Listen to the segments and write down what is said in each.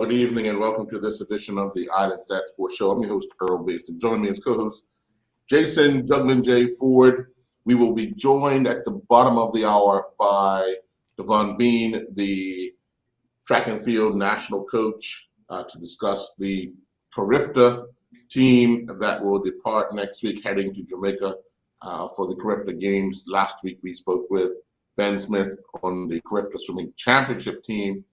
good evening and welcome to this edition of the Island Stats Sports Show. I'm your host, Earl Bates, and joining me as co-host, Jason Juglin J. Ford. We will be joined at the bottom of the hour by Devon Bean, the track and field national coach, to discuss the Carifta team that will depart next week heading to Jamaica for the Carifta Games. Last week we spoke with Ben Smith on the Carifta Swimming Championship team.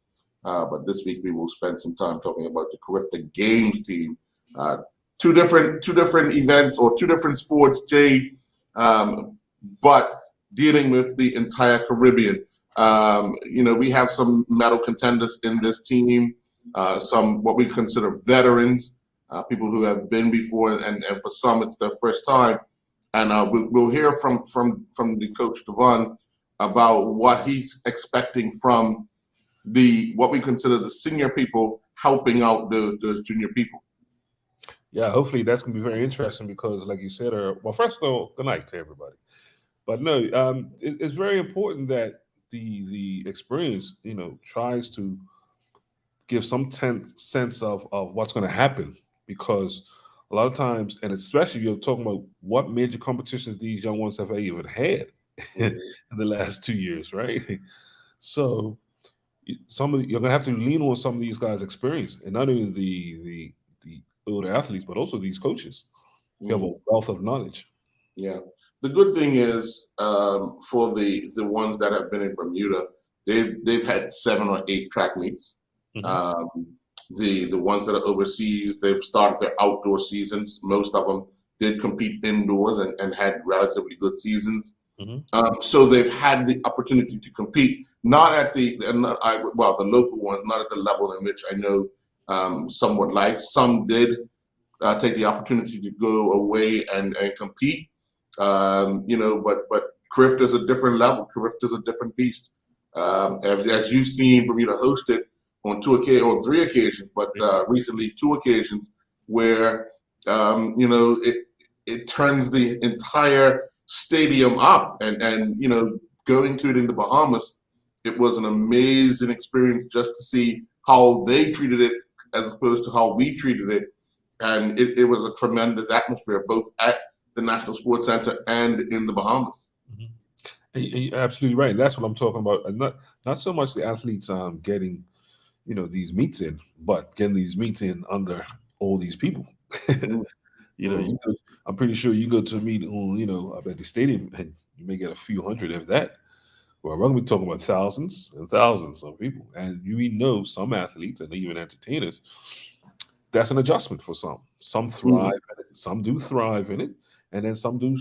But this week we will spend some time talking about the Carifta Games team. Two different events or two different sports, Jay, but dealing with the entire Caribbean. We have some medal contenders in this team, some what we consider veterans, people who have been before, and for some it's their first time. And we'll hear from the coach Devon about what he's expecting from what we consider the senior people helping out those junior people. Yeah, hopefully that's going to be very interesting because, like you said, well, first of all, good night to everybody. But no, it's very important that the experience, tries to give some sense of what's going to happen, because a lot of times, and especially you're talking about what major competitions these young ones have even had in the last 2 years, right? So you're gonna have to lean on some of these guys' experience, and not only the older athletes, but also these coaches. You have a wealth of knowledge. Yeah, the good thing is for the ones that have been in Bermuda, they've had 7 or 8 track meets. Mm-hmm. The ones that are overseas, they've started their outdoor seasons. Most of them did compete indoors and had relatively good seasons. Mm-hmm. So they've had the opportunity to compete. Not at the local ones, not at the level in which I know some would like. Some did take the opportunity to go away and compete. But Carifta is a different level. Carifta is a different beast. As you've seen, Bermuda hosted on 3 occasions, but recently 2 occasions where it turns the entire stadium up, and going to it in the Bahamas. It was an amazing experience just to see how they treated it as opposed to how we treated it. And it was a tremendous atmosphere, both at the National Sports Center and in the Bahamas. Mm-hmm. You're absolutely right. And that's what I'm talking about. And not so much the athletes getting, these meets in, but getting these meets in under all these people. Mm-hmm. I'm pretty sure you go to a meet on, up at the stadium and you may get a few hundred of that. Well, we're going to be talking about thousands and thousands of people. And you know some athletes and even entertainers, that's an adjustment for some. Some thrive in it, some do thrive in it, and then some do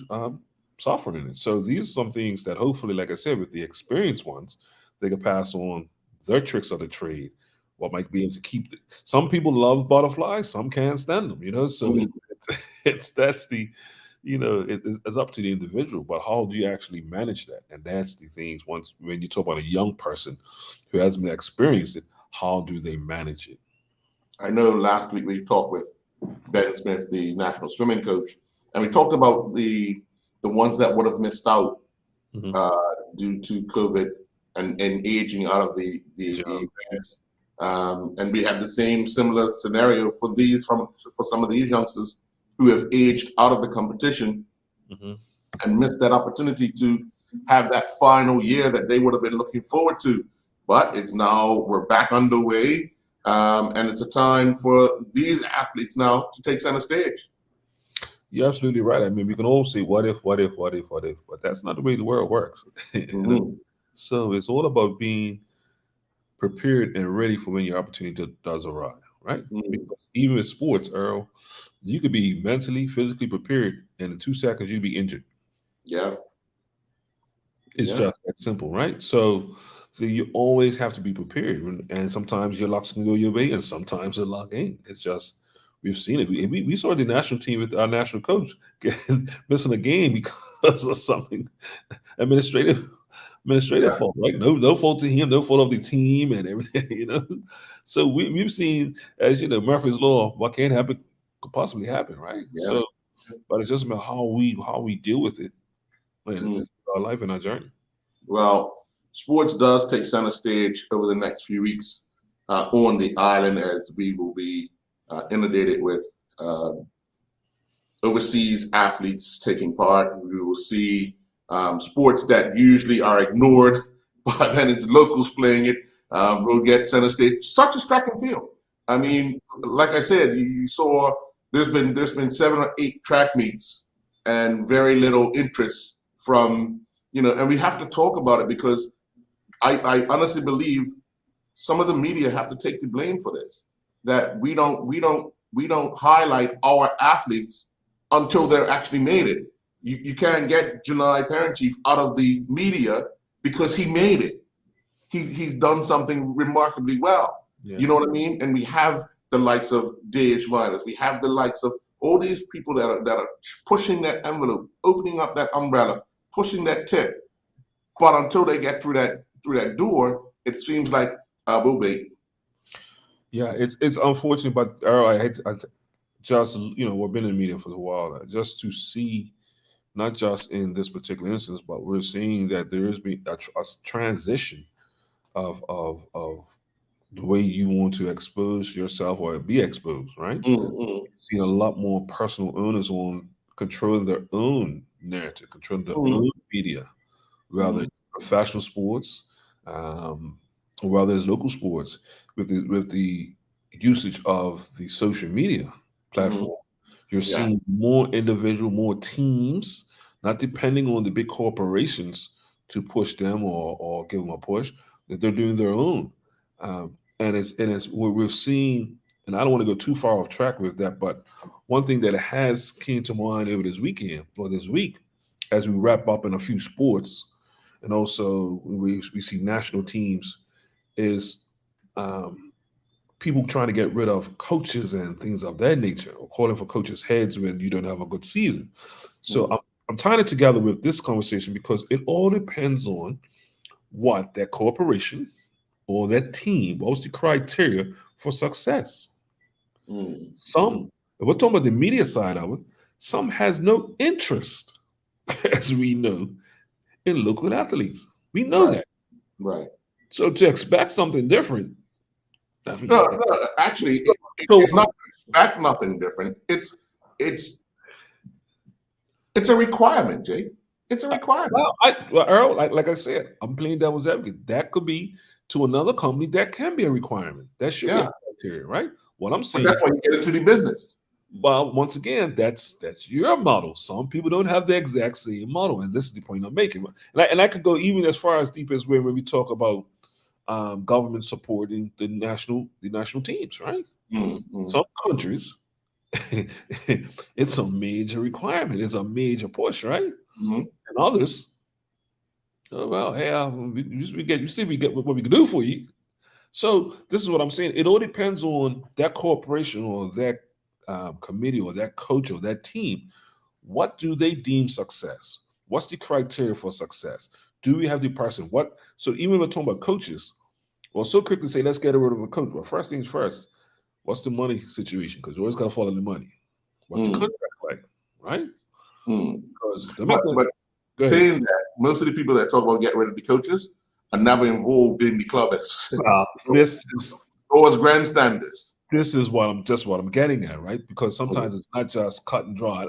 suffer in it. So these are some things that hopefully, like I said, with the experienced ones, they can pass on their tricks of the trade, what might be able to keep it. Some people love butterflies, some can't stand them, so it's up to the individual, but how do you actually manage that? And that's the things when you talk about a young person who hasn't experienced it, how do they manage it? I know last week we talked with Ben Smith, the national swimming coach, and we talked about the ones that would have missed out due to COVID and aging out of the events. And we have the similar scenario for some of these youngsters who have aged out of the competition and missed that opportunity to have that final year that they would have been looking forward to. But we're back underway, and it's a time for these athletes now to take center stage. You're absolutely right. I mean, we can all say what if, but that's not the way the world works. So it's all about being prepared and ready for when your opportunity does arrive, right? Because even with sports, Earl, you could be mentally, physically prepared, and in 2 seconds you'd be injured. Yeah. It's just that simple, right? So you always have to be prepared, and sometimes your locks can go your way, and sometimes the lock ain't. It's just we've seen it. We saw the national team with our national coach missing a game because of something administrative fault, right? No fault to him, no fault of the team and everything, So we've seen, as Murphy's Law, what can't happen could possibly happen, right? Yeah. So, but it's just about how we deal with it in our life and our journey. Well, sports does take center stage over the next few weeks. on the island, as we will be inundated with overseas athletes taking part. We will see sports that usually are ignored, but then it's locals playing it. Will get center stage, such as track and field. I mean, like I said, you saw there's been 7 or 8 track meets and very little interest from, and we have to talk about it, because I honestly believe some of the media have to take the blame for this. That we don't highlight our athletes until they're actually made it. You can't get Janai Parent-Chief out of the media because he made it. He's done something remarkably well. Yeah. You know what I mean? And we have the likes of D.H. Miners. We have the likes of all these people that are pushing that envelope, opening up that umbrella, pushing that tip. But until they get through that door, it seems like we'll wait. Yeah, it's unfortunate, but Earl, I just we've been in the media for a while, just to see, not just in this particular instance, but we're seeing that there has been a transition of the way you want to expose yourself or be exposed, right? Mm-hmm. Seeing a lot more personal owners on controlling their own narrative, controlling their own media, rather professional sports, or rather as local sports, with the usage of the social media platform. You're seeing more individual, more teams, not depending on the big corporations to push them or give them a push, that they're doing their own. And it's what we're seeing, and I don't want to go too far off track with that, but one thing that has came to mind over this weekend or this week, as we wrap up in a few sports, and also we see national teams, is people trying to get rid of coaches and things of that nature, or calling for coaches' heads when you don't have a good season. So I'm tying it together with this conversation because it all depends on what that corporation or that team, what's the criteria for success. Some, if we're talking about the media side of it, some has no interest, as we know, in local athletes. We know that. Right. So to expect something different, I mean, no, actually, it's not expect nothing different. It's a requirement, Jay. It's a requirement. Well, Earl, like I said, I'm playing devil's advocate. That could be to another company. That can be a requirement. That should be a criteria, right? What I'm saying. But that's why you get into the business. Well, once again, that's your model. Some people don't have the exact same model, and this is the point I'm making. And I could go even as far as deep as when we talk about government supporting the national teams, right? Some countries, it's a major requirement. It's a major push, right? And others, oh, well, hey, we get what we can do for you. So this is what I'm saying. It all depends on that corporation or that committee or that coach or that team. What do they deem success? What's the criteria for success? Do we have the person? So even when we're talking about coaches, well, so quickly say, let's get rid of a coach. Well, first things first, what's the money situation? Because you always got to follow the money. What's the contract like, right? Because but saying that, most of the people that talk about getting rid of the coaches are never involved in the club as grandstanders. This is what I'm getting at, right? Because sometimes it's not just cut and dry.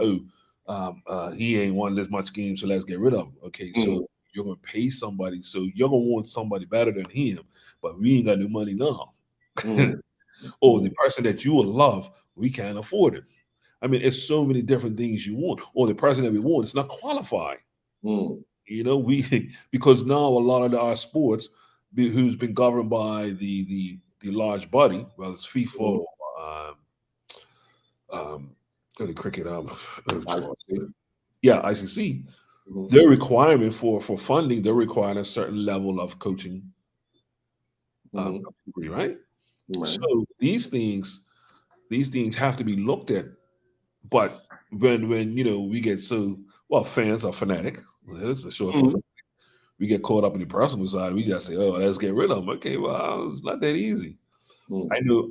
He ain't won this much games, so let's get rid of him. Okay, so you're gonna pay somebody, so you're gonna want somebody better than him, but we ain't got no money now. Or the person that you will love, we can't afford it. I mean, it's so many different things you want. Or the person that we want is not qualified. Because now a lot of our sports, who's been governed by the large body, well, it's FIFA, the cricket, ICC. Yeah, ICC. Their requirement for funding, they're requiring a certain level of coaching degree, right? So these things have to be looked at. But when we get fans are fanatic. That's a short. We get caught up in the personal side. We just say, "Oh, let's get rid of them." Okay, well, it's not that easy. I know.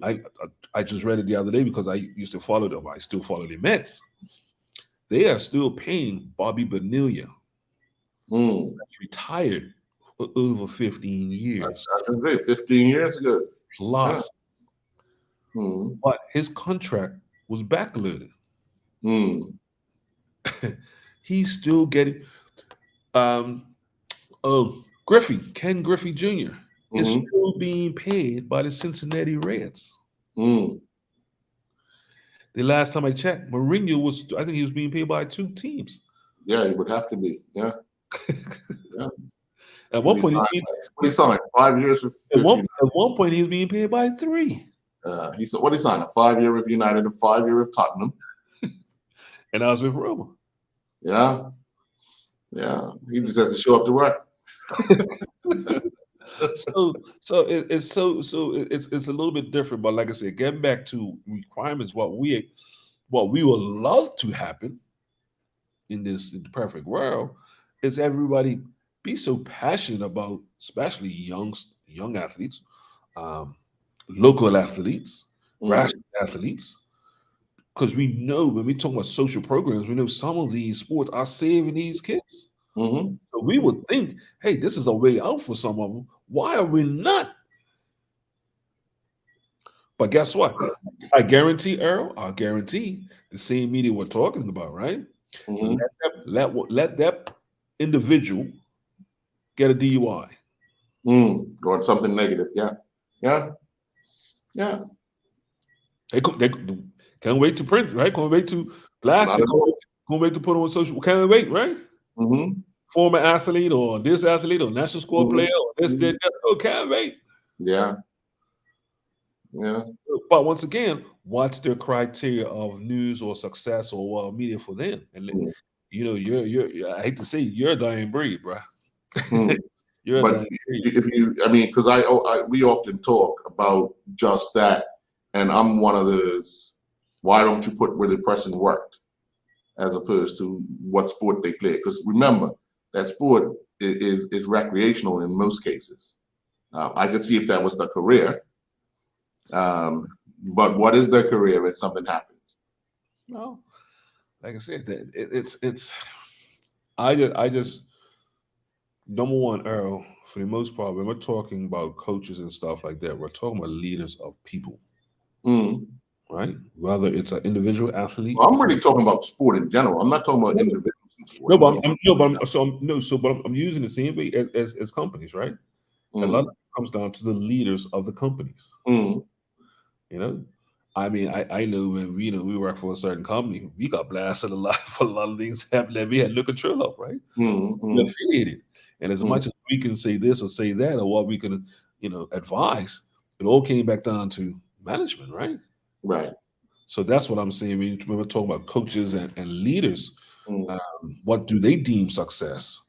I just read it the other day because I used to follow them. I still follow the Mets. They are still paying Bobby Bonilla. That's retired for over 15 years. I was going to say 15 years ago. plus, Mm. but his contract was backloaded. Mm. He's still getting. Ken Griffey Jr. is Mm-hmm. still being paid by the Cincinnati Reds. Mm. The last time I checked, Mourinho I think he was being paid by 2 teams. Yeah, he would have to be. Yeah. Yeah. At one point, what he signed 5 years with at one point he was being paid by 3. he said, what he signed, a 5-year with United, a 5-year with Tottenham. And I was with Roma. Yeah. Yeah. He just has to show up to work. it's a little bit different, but like I said, getting back to requirements, what we would love to happen in the perfect world is everybody be so passionate about, especially young athletes, local athletes, grassroots athletes, because we know when we talk about social programs, we know some of these sports are saving these kids. Mm-hmm. So we would think, hey, this is a way out for some of them. Why are we not? But guess what? I guarantee, Earl, the same media we're talking about, right? Mm-hmm. Let that individual get a DUI. Or something negative. Yeah. Yeah. Yeah. They can't wait to print, right? Can't wait to blast it. Can't wait to put on social. Can't wait, right? Mm-hmm. Former athlete or this athlete or national squad player or this, that. Oh, can't wait. Yeah. Yeah. But once again, what's their criteria of news or success or media for them? And you're I hate to say you're a dying breed, bro. You're but a dying breed. because we often talk about just that, and I'm one of those. Why don't you put where the person worked, as opposed to what sport they play? Because remember, that sport is recreational in most cases. I could see if that was the career. But what is their career if something happens? Well, like I said, it's. I just number one, Earl. For the most part, when we're talking about coaches and stuff like that, we're talking about leaders of people, right? Whether it's an individual athlete. Well, I'm really talking about sport in general. I'm not talking about individuals in sport. But I'm using the same way as companies, right? A lot of it comes down to the leaders of the companies. I mean, I know when we work for a certain company, we got blasted a lot for a lot of things happening that we had no control of, right? We're affiliated, and as much as we can say this or say that, or what we can, advise, it all came back down to management, right? Right. So that's what I'm saying. When we're talking about coaches and leaders, what do they deem success?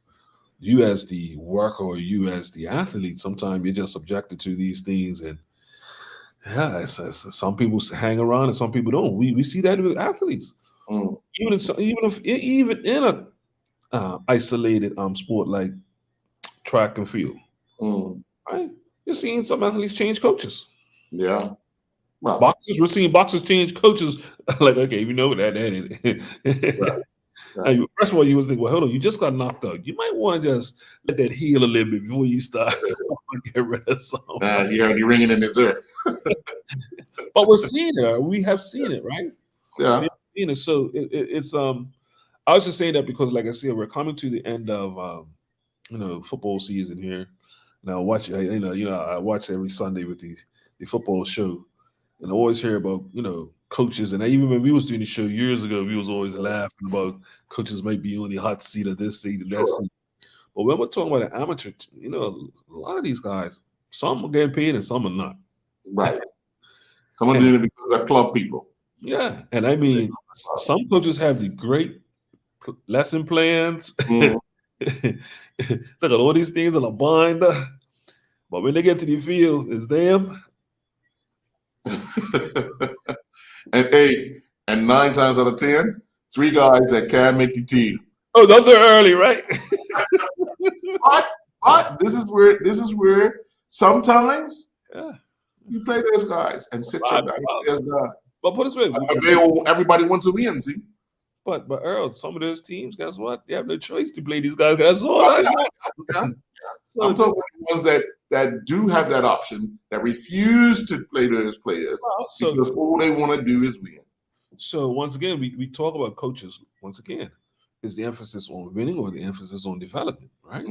You as the worker or you as the athlete, sometimes you're just subjected to these things, and yeah, some people hang around and some people don't. We see that with athletes, even in a isolated sport like track and field, right? You're seeing some athletes change coaches. Yeah. Well, we're seeing boxers change coaches. Like, okay, we know that. Right. First of all, you was thinking, well, hold on, you just got knocked out. You might want to just let that heal a little bit before you start get rid of some. You heard you ringing in his ear. But we're seeing it. We have seen it, right? Yeah. We've seen it. So it's I was just saying that because, like I said, we're coming to the end of football season here. Now, I watch every Sunday with the football show, and I always hear about coaches. And even when we was doing the show years ago, we was always laughing about coaches might be on the hot seat of this seat and that seat. But when we're talking about an amateur, a lot of these guys, some are getting paid and some are not. Right. Some are doing it because they're club people. Yeah, and I mean, some coaches have the great lesson plans. Look at all these things in a binder, but when they get to the field, it's them. and 9 times out of 10, 3 guys that can make the team. Oh, those are early, right? But this is where sometimes you play those guys and sit your back. But put it this way, everybody wants to win. See. But Earl, some of those teams, guess what? They have no choice to play these guys. That's all I know. I'm talking about the ones that that do have that option that refuse to play those players So, because all they want to do is win. so once again, we talk about coaches. Once again, is the emphasis on winning or the emphasis on development, right?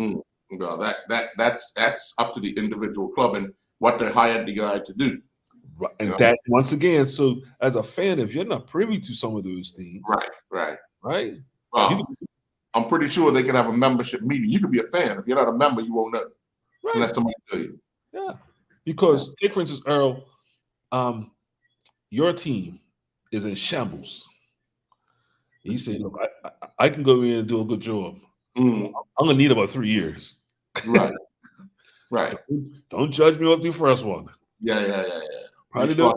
Well, that's up to the individual club and what they hired the guy to do. Right. And that once again, so as a fan, if you're not privy to some of those things, right. Well, I'm pretty sure they can have a membership meeting. You could be a fan. If you're not a member, you won't know unless somebody tell you. Yeah, because take for instance, Earl, your team is in shambles. He said, "Look, I can go in and do a good job. I'm gonna need about 3 years." Right. Don't judge me off the first one. Yeah. Probably don't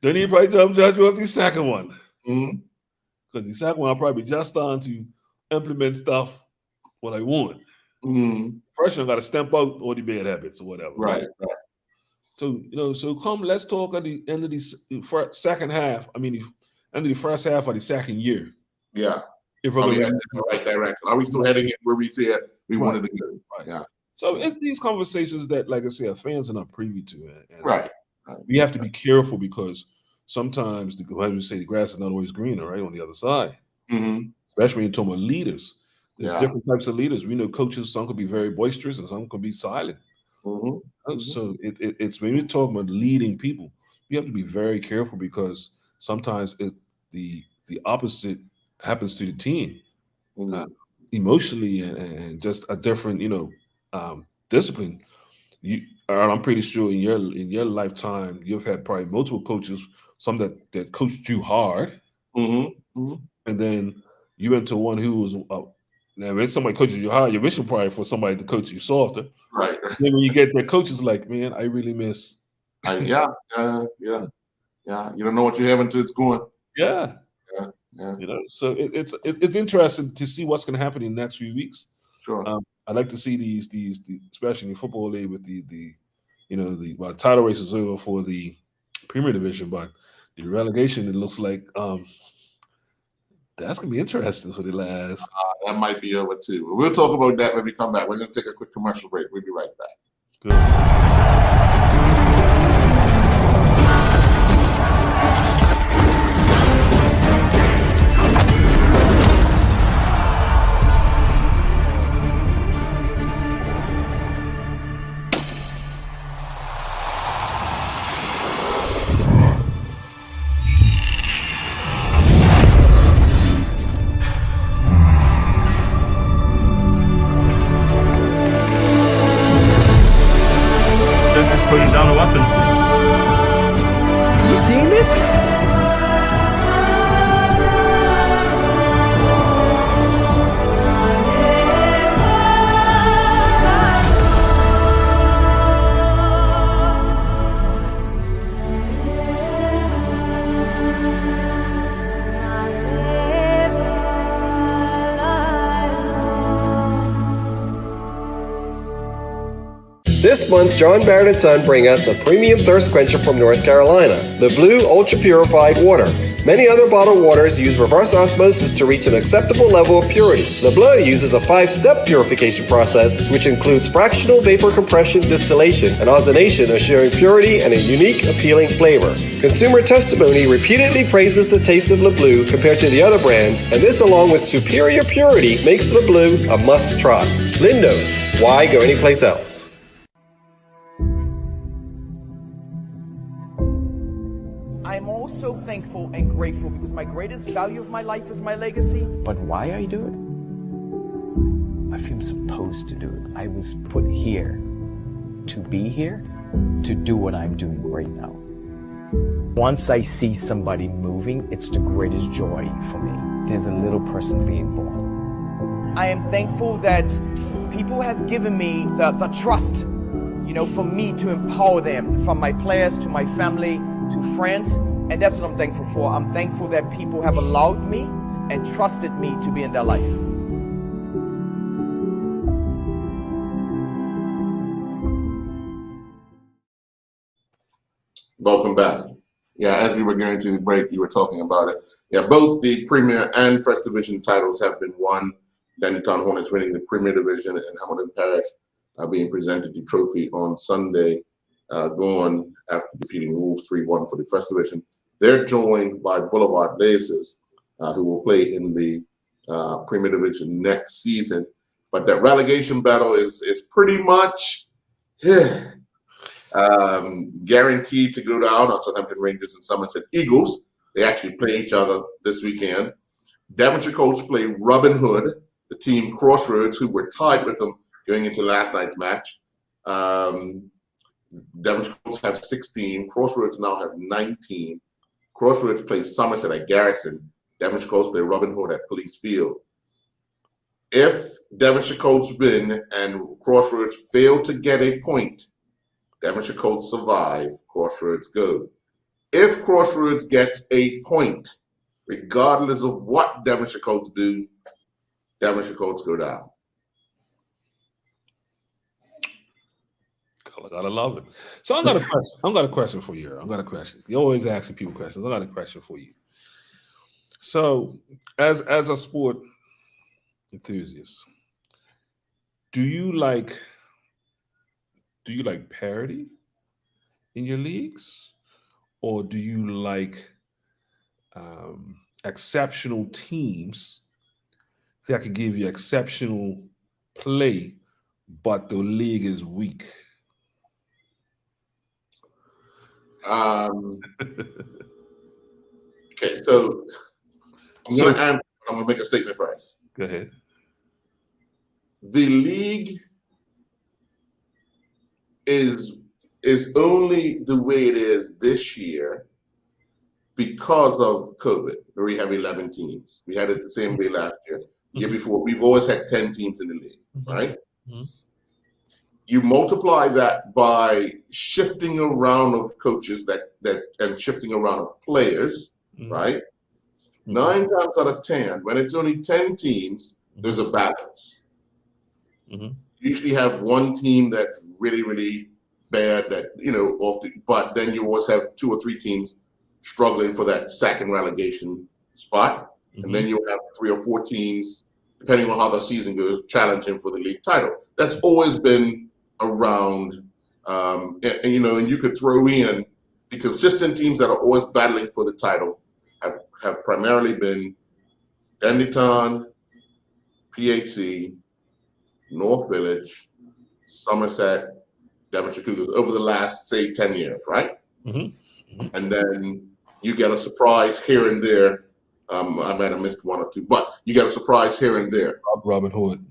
need probably judge me off the second one. Because the second one, I'll probably be just on to implement stuff what I want. First, I got to stamp out all the bad habits or whatever. Right. So let's talk at the end of the second half. I mean, the end of the first half of the second year. Yeah. If we're heading in the right direction, are we still heading in where we said we wanted to go? Right. Yeah. So it's these conversations that, like I said, fans are not privy to, and right. We have to be careful because sometimes, as we say, the grass is not always greener, right, on the other side. Especially when you're talking about leaders. There's different types of leaders. We know coaches, some could be very boisterous and some could be silent. So it's when you're talking about leading people, you have to be very careful because sometimes the opposite happens to the team emotionally and just a different, discipline. I'm pretty sure in your lifetime you've had probably multiple coaches, some that coached you hard, and then you went to one who was now when somebody coaches you hard, you're wishing probably for somebody to coach you softer. Right. Then when you get that coaches like, man, I really miss. Yeah. You don't know what you have until it's going. Yeah. So it's interesting to see what's going to happen in the next few weeks. Sure. I'd like to see these especially in football league with the title race is over for the Premier Division, but the relegation, it looks like that's gonna be interesting for the last. That might be over too. We'll talk about that when we come back. We're gonna take a quick commercial break. We'll be right back. Good. Putting down the weapons. You seeing this? This month, John Barrett & Son bring us a premium thirst quencher from North Carolina, the Blue Ultra Purified Water. Many other bottled waters use reverse osmosis to reach an acceptable level of purity. Le Bleu uses a 5-step purification process, which includes fractional vapor compression, distillation, and ozonation, assuring purity and a unique, appealing flavor. Consumer testimony repeatedly praises the taste of Le Bleu compared to the other brands, and this, along with superior purity, makes Le Bleu a must-try. Lindo's, why go anyplace else? I'm also thankful and grateful because my greatest value of my life is my legacy. But why I do it? I feel supposed to do it. I was put here to be here, to do what I'm doing right now. Once I see somebody moving, it's the greatest joy for me. There's a little person being born. I am thankful that people have given me the trust, for me to empower them, from my players to my family to friends, and that's what I'm thankful for. I'm thankful that people have allowed me and trusted me to be in their life. Welcome back. Yeah, as we were going to the break, you were talking about it. Yeah, both the Premier and First Division titles have been won. Dandytown Hornets winning the Premier Division and Hamilton Parish being presented the trophy on Sunday, going after defeating Wolves 3-1 for the first division. They're joined by Boulevard Blazers, who will play in the Premier Division next season. But that relegation battle is pretty much guaranteed to go down. Southampton Rangers and Somerset Eagles. They actually play each other this weekend. Devonshire Colts play Robin Hood, the team Crossroads, who were tied with them going into last night's match. Devonshire Colts have 16. Crossroads now have 19. Crossroads play Somerset at Garrison. Devonshire Colts play Robin Hood at Police Field. If Devonshire Colts win and Crossroads fail to get a point, Devonshire Colts survive, Crossroads go. If Crossroads gets a point, regardless of what Devonshire Colts do, Devonshire Colts go down. I gotta love it. So I got a question for you. I got a question. You always asking people questions. I got a question for you. So, as a sport enthusiast, do you like parity in your leagues, or do you like exceptional teams that can give you exceptional play, but the league is weak? Okay, so I'm going to answer. I'm going to make a statement first. Go ahead. The league is only the way it is this year because of COVID, where we have 11 teams. We had it the same way last year. The year before, we've always had 10 teams in the league, right? Mm-hmm. You multiply that by shifting around of coaches and shifting around of players, right? 9 times out of 10, when it's only 10 teams, there's a balance. You usually have one team that's really, really bad but then you always have 2 or 3 teams struggling for that second relegation spot. And then you'll have 3 or 4 teams, depending on how the season goes, challenging for the league title. That's always been around, and you could throw in the consistent teams that are always battling for the title have primarily been Dendytown, PHC, North Village, Somerset, Devonshire Cougars over the last, say, 10 years, right? And then you get a surprise here and there. I might have missed 1 or 2, but you get a surprise here and there. Robin Hood.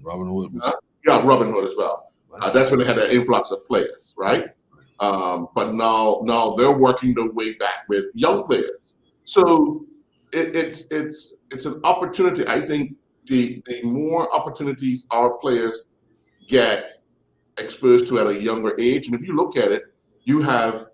Yeah, Robin Hood as well. That's when they had an influx of players, right? But now they're working their way back with young players. So it's an opportunity. I think the more opportunities our players get exposed to at a younger age, and if you look at it, you have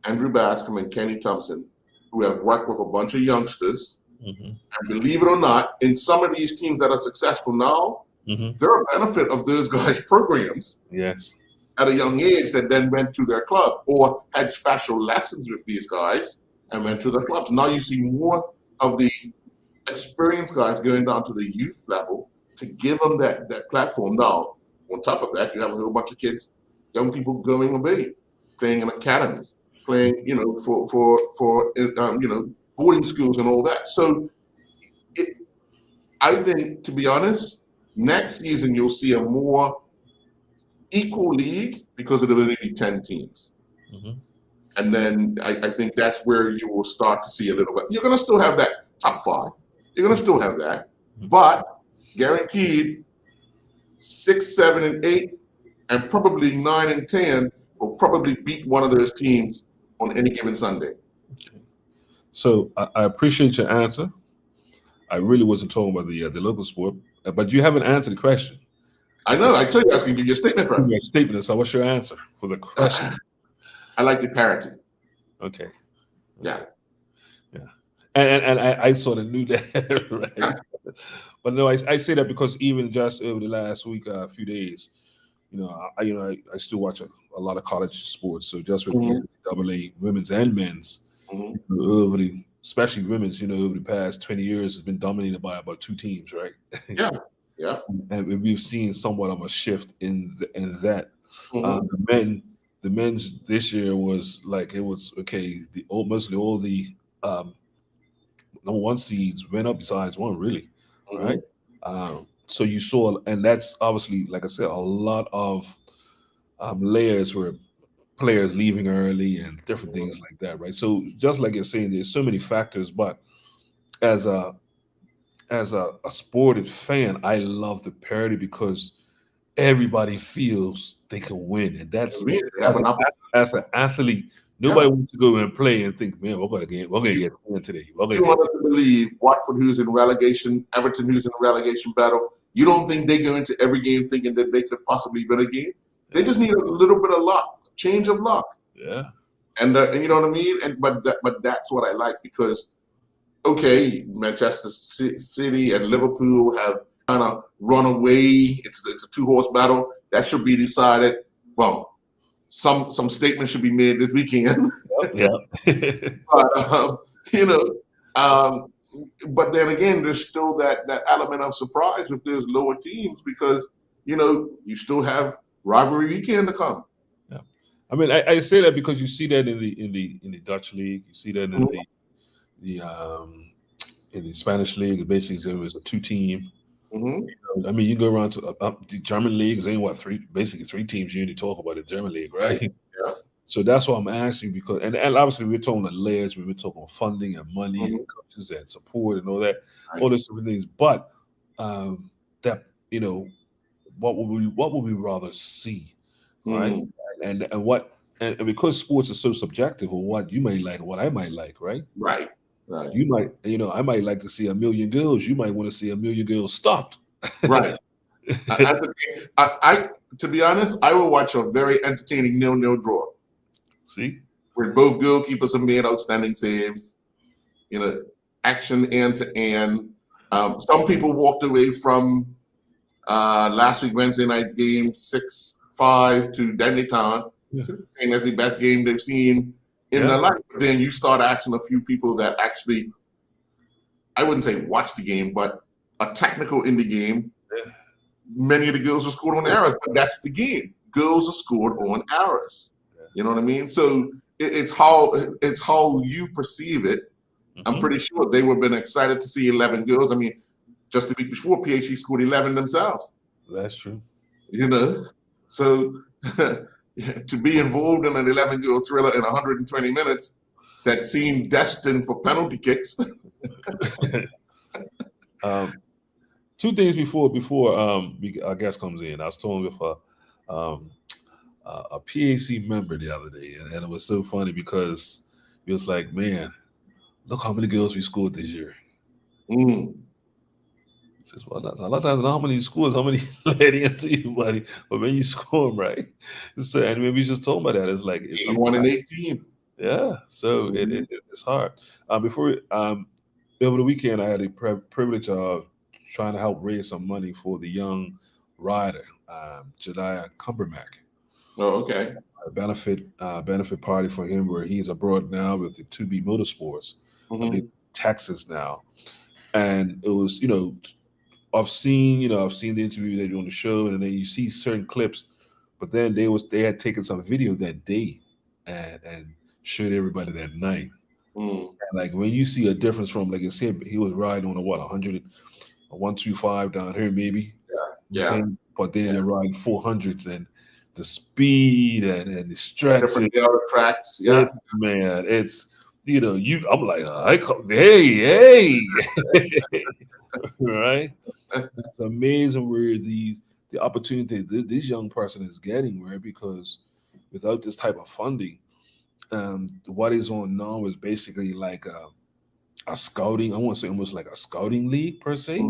Andrew Bascom and Kenny Thompson, who have worked with a bunch of youngsters. And believe it or not, in some of these teams that are successful now, they're a benefit of those guys' programs. Yes. At a young age that then went to their club or had special lessons with these guys and went to their clubs. Now you see more of the experienced guys going down to the youth level to give them that platform. Now, on top of that, you have a whole bunch of kids, young people going away, playing in academies, playing, for boarding schools and all that. So I think, to be honest, next season you'll see a more equal league because it'll only be 10 teams. And then I think that's where you will start to see a little bit. You're going to still have that top 5. You're going to still have that. But guaranteed 6, 7, and 8, and probably 9 and 10 will probably beat one of those teams on any given Sunday. So I appreciate your answer. I really wasn't talking about the local sport, but you haven't answered the question. I know. I told you I was going to give you a statement first. Your statement. So what's your answer for the question? I like the parity. Okay. Yeah. And I sort of knew that, right? Yeah. But no, I say that because even just over the last week, a few days, I still watch a lot of college sports. So just with NCAA women's and men's, especially women's, over the past 20 years has been dominated by about 2 teams, right? Yeah. Yeah. And we've seen somewhat of a shift in that. Mhm. The men's this year was like, it was okay. Mostly all the number one seeds went up besides one, really, right? Mhm. So you saw, and that's obviously, like I said, a lot of layers where players leaving early and different things like that, right? So just like you're saying, there's so many factors, but as a sported fan, I love the parity because everybody feels they can win, and that's They have as an opportunity. as an athlete, nobody wants to go and play and think, man, we're gonna get win today. We're gonna You get want us to believe Watford, who's in relegation, Everton, who's in relegation battle. You don't think they go into every game thinking that they could possibly win a game? They just need a little bit of luck, change of luck, yeah, and you know what I mean. And but that's what I like because okay, Manchester City and Liverpool have kind of run away. It's a two-horse battle that should be decided. Well, some statement should be made this weekend. yeah. But you know, but then again, there's still that element of surprise with those lower teams because you know you still have rivalry weekend to come. Yeah. I mean, I say that because you see that in the Dutch league, you see that in the Spanish league. Basically, it was a two-team. Mm-hmm. I mean, you go around to the German league. There's only basically three teams you need to talk about in the German league, right? Yeah. So that's why I'm asking because, and obviously we're talking the layers, we're talking funding and money and coaches and support and all that, all those different things. But that what would we rather see, right? And what and because sports is so subjective, or what you may like, or what I might like, right? Right. You might, I might like to see a million girls. You might want to see a million girls stopped. Right. I to be honest, I will watch a very entertaining 0-0 draw. See, where both goalkeepers have made outstanding saves. You know, action end to end. Some people walked away from last week Wednesday night game 6-5 to Denley Town, saying that's the best game they've seen in their life. But then you start asking a few people that actually, I wouldn't say watch the game, but are technical in the game. Yeah. Many of the goals were scored on errors, but that's the game. Goals are scored on errors. You know what I mean? So it's how you perceive it. I'm pretty sure they would have been excited to see 11 goals. I mean, just the week before, PHC scored 11 themselves. That's true. You know, so to be involved in an 11-goal thriller in 120 minutes that seemed destined for penalty kicks. Two things before our guest comes in. I was talking with a PAC member the other day, and it was so funny because he was like, "Man, look how many goals we scored this year." Says, well, a lot of times, not how many scores, how many let into you, buddy, but when you score them, right? So, and when we just talking about that, it's like it's 81 and 18. Yeah, so it's hard. Over the weekend, I had the privilege of trying to help raise some money for the young rider, Jediah Cumbermack. Oh, okay. A benefit party for him where he's abroad now with the 2B Motorsports, Texas now, and it was I've seen the interview they do on the show, and then you see certain clips, but then they had taken some video that day and showed everybody that night. And like when you see a difference from, like I said, he was riding on a 125 down here maybe, but then they're riding 400s and the speed and the stretch, different tracks, man, it's I'm like, hey, right? It's amazing where the opportunity this young person is getting, right? Because without this type of funding, what is on now is basically like a scouting. I want to say almost like a scouting league per se.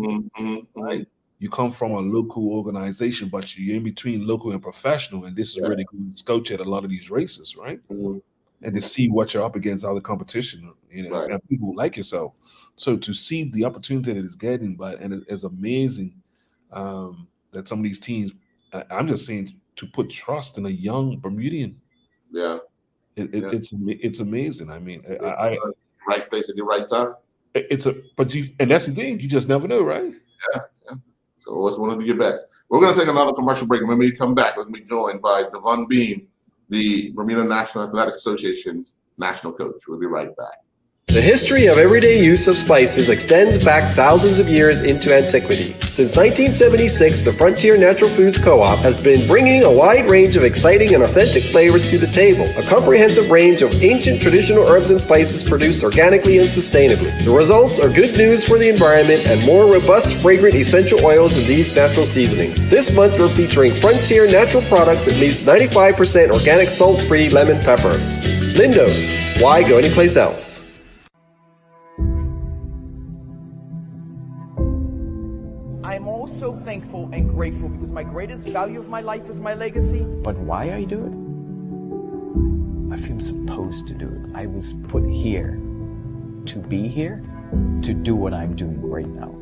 Right? You come from a local organization, but you're in between local and professional, and this is really good to scout at a lot of these races, right? And to see what you're up against, other competition, and people like yourself. So to see the opportunity that it's getting, and it's amazing that some of these teams, I'm just saying, to put trust in a young Bermudian. Yeah. It's amazing. I mean, right place at the right time. And that's the thing. You just never know, right? Yeah. So always want to do your best. We're going to take another commercial break. And when we come back, we're going to be joined by Devon Bean, the Bermuda National Athletic Association's national coach. We'll be right back. The history of everyday use of spices extends back thousands of years into antiquity. Since 1976, the Frontier Natural Foods Co-op has been bringing a wide range of exciting and authentic flavors to the table. A comprehensive range of ancient traditional herbs and spices produced organically and sustainably. The results are good news for the environment and more robust, fragrant essential oils in these natural seasonings. This month, we're featuring Frontier Natural Products, at least 95% organic salt-free lemon pepper. Lindo's. Why go anyplace else? I'm also thankful and grateful because my greatest value of my life is my legacy. But why I do it? I feel supposed to do it. I was put here to be here, to do what I'm doing right now.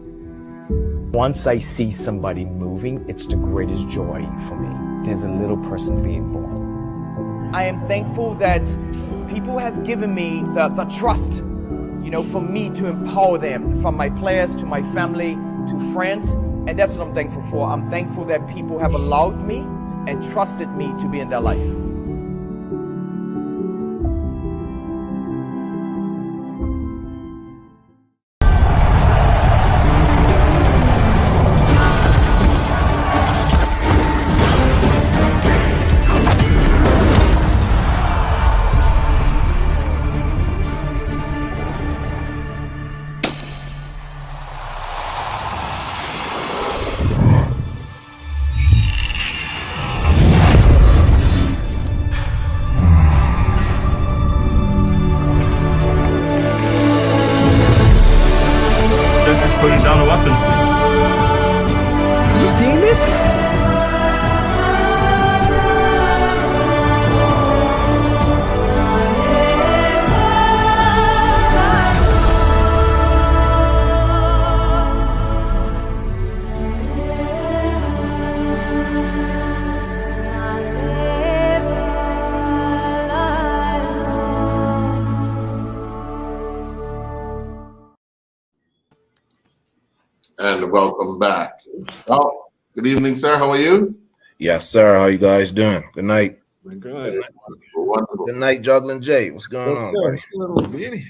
Once I see somebody moving, it's the greatest joy for me. There's a little person being born. I am thankful that people have given me the trust, for me to empower them, from my players to my family to friends, and that's what I'm thankful for. I'm thankful that people have allowed me and trusted me to be in their life. Putting down the weapons. You seeing this? And welcome back. Well, good evening, sir. How are you? Yes, sir. How you guys doing? Good night. Good. Wonderful. Good night, Juggling Jay. What's going on, buddy? What's going on, Benny?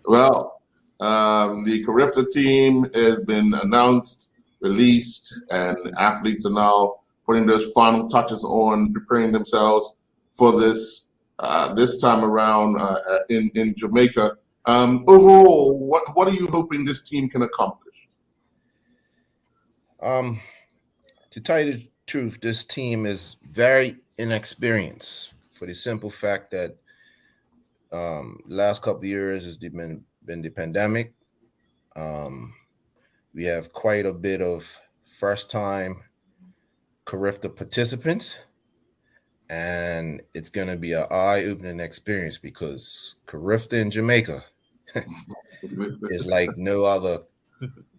Well, the Carifta team has been announced, released, and athletes are now putting those final touches on, preparing themselves for this this time around in Jamaica. Overall, what are you hoping this team can accomplish? To tell you the truth, this team is very inexperienced for the simple fact that last couple of years has been the pandemic. We have quite a bit of first-time Carifta participants, and it's going to be an eye-opening experience because Carifta in Jamaica is like no other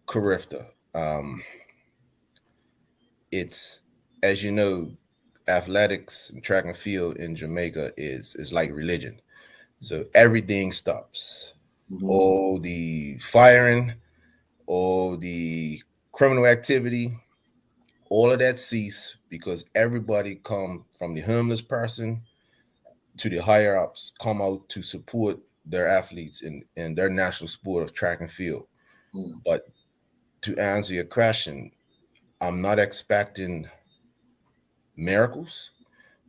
Carifta. It's, as you know, athletics and track and field in Jamaica is like religion. So everything stops. Mm-hmm. All the firing, all the criminal activity, all of that cease because everybody come from the homeless person to the higher ups come out to support their athletes in their national sport of track and field. Mm. But to answer your question, I'm not expecting miracles.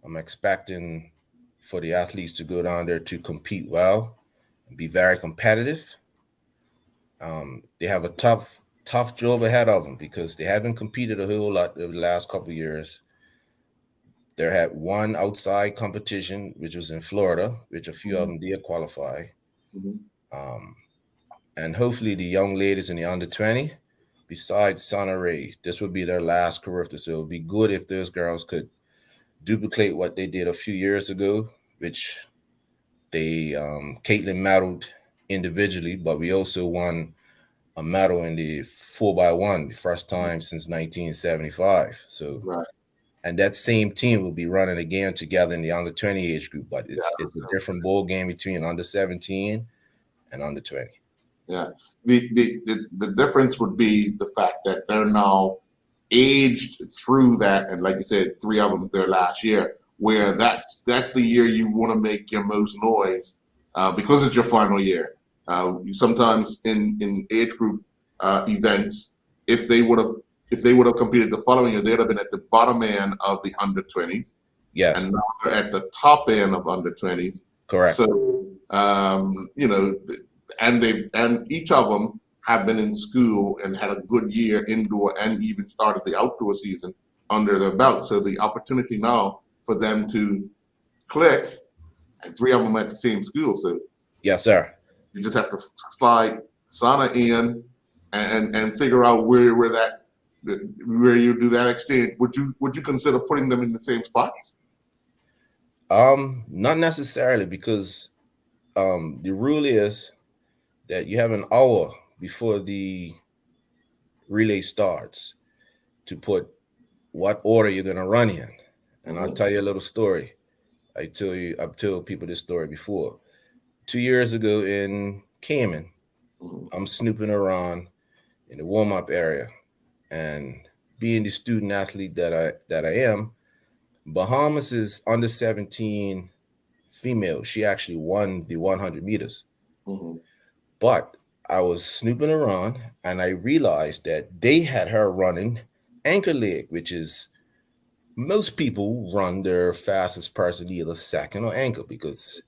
I'm expecting for the athletes to go down there to compete well and be very competitive. They have a tough job ahead of them because they haven't competed a whole lot over the last couple of years. They had one outside competition, which was in Florida, which a few of them did qualify. Mm-hmm. And hopefully the young ladies in the under 20, besides Sana Ray, this would be their last Carifta. So it would be good if those girls could duplicate what they did a few years ago, which they Caitlin medaled individually, but we also won a medal in the 4x1, the first time since 1975. So, Right. And that same team will be running again together in the under 20 age group, but it's a different ball game between under 17 and under 20. Yeah, the difference would be the fact that they're now aged through that, and like you said, 3 of them their last year, where that's the year you want to make your most noise because it's your final year. Sometimes in age group events, if they would have competed the following year, they'd have been at the bottom end of the under 20s. Yes. And now they're at the top end of under 20s. Correct. So, you know, and each of them have been in school and had a good year indoor and even started the outdoor season under their belt. So the opportunity now for them to click, and 3 of them at the same school. So Yes, sir. you just have to slide Sana in and figure out where you do that exchange. Would you consider putting them in the same spots? Not necessarily, because the rule is that you have an hour before the relay starts to put what order you're gonna run in. And I'll tell you a little story. I've told people this story before. 2 years ago in Cayman, I'm snooping around in the warm-up area, and being the student athlete that I am, Bahamas's under 17 female, she actually won the 100 meters. But I was snooping around and I realized that they had her running anchor leg, which is, most people run their fastest person either second or ankle, because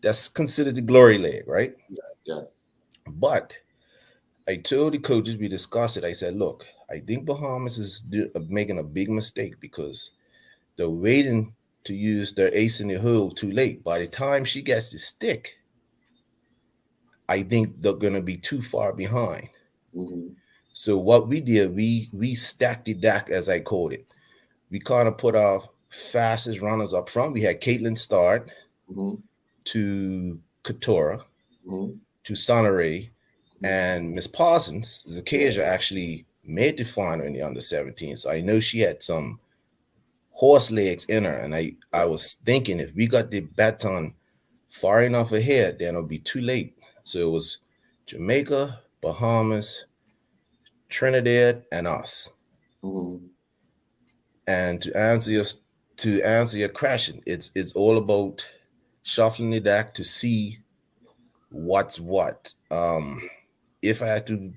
that's considered the glory leg, right? Yes. But I told the coaches, we discussed it. I said, look, I think Bahamas is making a big mistake because they're waiting to use their ace in the hole too late. By the time she gets the stick, I think they're going to be too far behind. So what we did, we stacked the deck, as I called it. We kind of put our fastest runners up front. We had Caitlin start to Katora to Sonneray, and Miss Parsons, Zakeja, actually made the final in the under 17. So I know she had some horse legs in her, and I was thinking if we got the baton far enough ahead, then it'll be too late. So it was Jamaica, Bahamas, Trinidad, and us. And to answer your question, it's all about shuffling the deck to see what's what. If I had to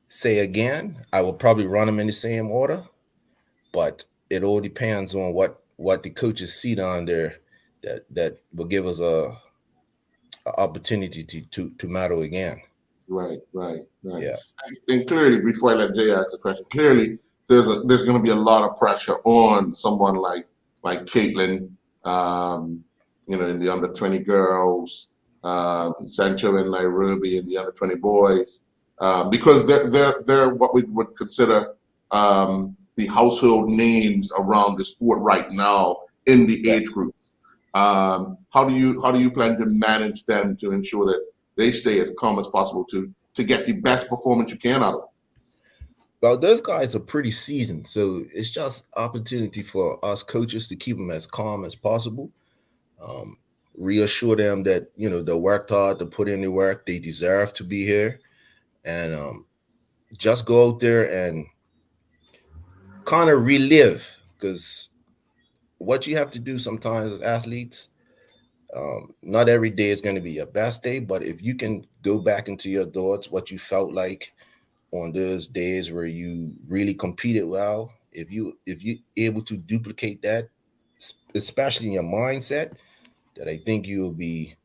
say again, I would probably run them in the same order, but it all depends on what the coaches see down there that will give us a opportunity to medal again. Right. Yeah. And clearly, before I let Jay ask the question, clearly there's going to be a lot of pressure on someone like Caitlin, you know, in the under 20 girls, Sancho and Nairobi in the under 20 boys, because they're what we would consider the household names around the sport right now in the age groups. How do you plan to manage them to ensure that they stay as calm as possible to get the best performance you can out of them? Well, those guys are pretty seasoned, so it's just opportunity for us coaches to keep them as calm as possible. Reassure them that, you know, they worked hard, to put in the work, they deserve to be here, and just go out there and kind of relive, because what you have to do sometimes as athletes, not every day is going to be your best day, but if you can go back into your thoughts, what you felt like on those days where you really competed well, if you able to duplicate that, especially in your mindset, that I think you'll be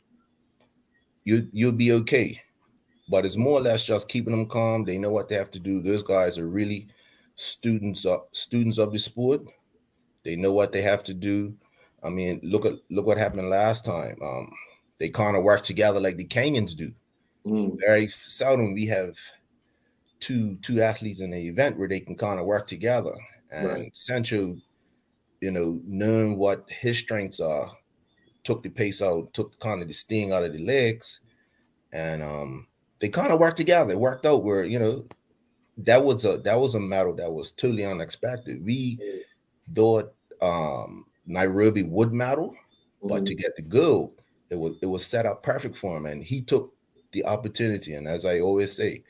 okay. But it's more or less just keeping them calm. They know what they have to do. Those guys are really students of the sport. They know what they have to do. I mean, look what happened last time. They kind of work together like the Kenyans do. Very seldom we have two athletes in an event where they can kind of work together. And Sancho, you know, knowing what his strengths are, took the pace out, took kind of the sting out of the legs, and they kind of worked together. It worked out where, you know, that was a medal that was totally unexpected. We thought Nairobi would medal, but to get the gold, it was set up perfect for him, and he took the opportunity. And as I always say,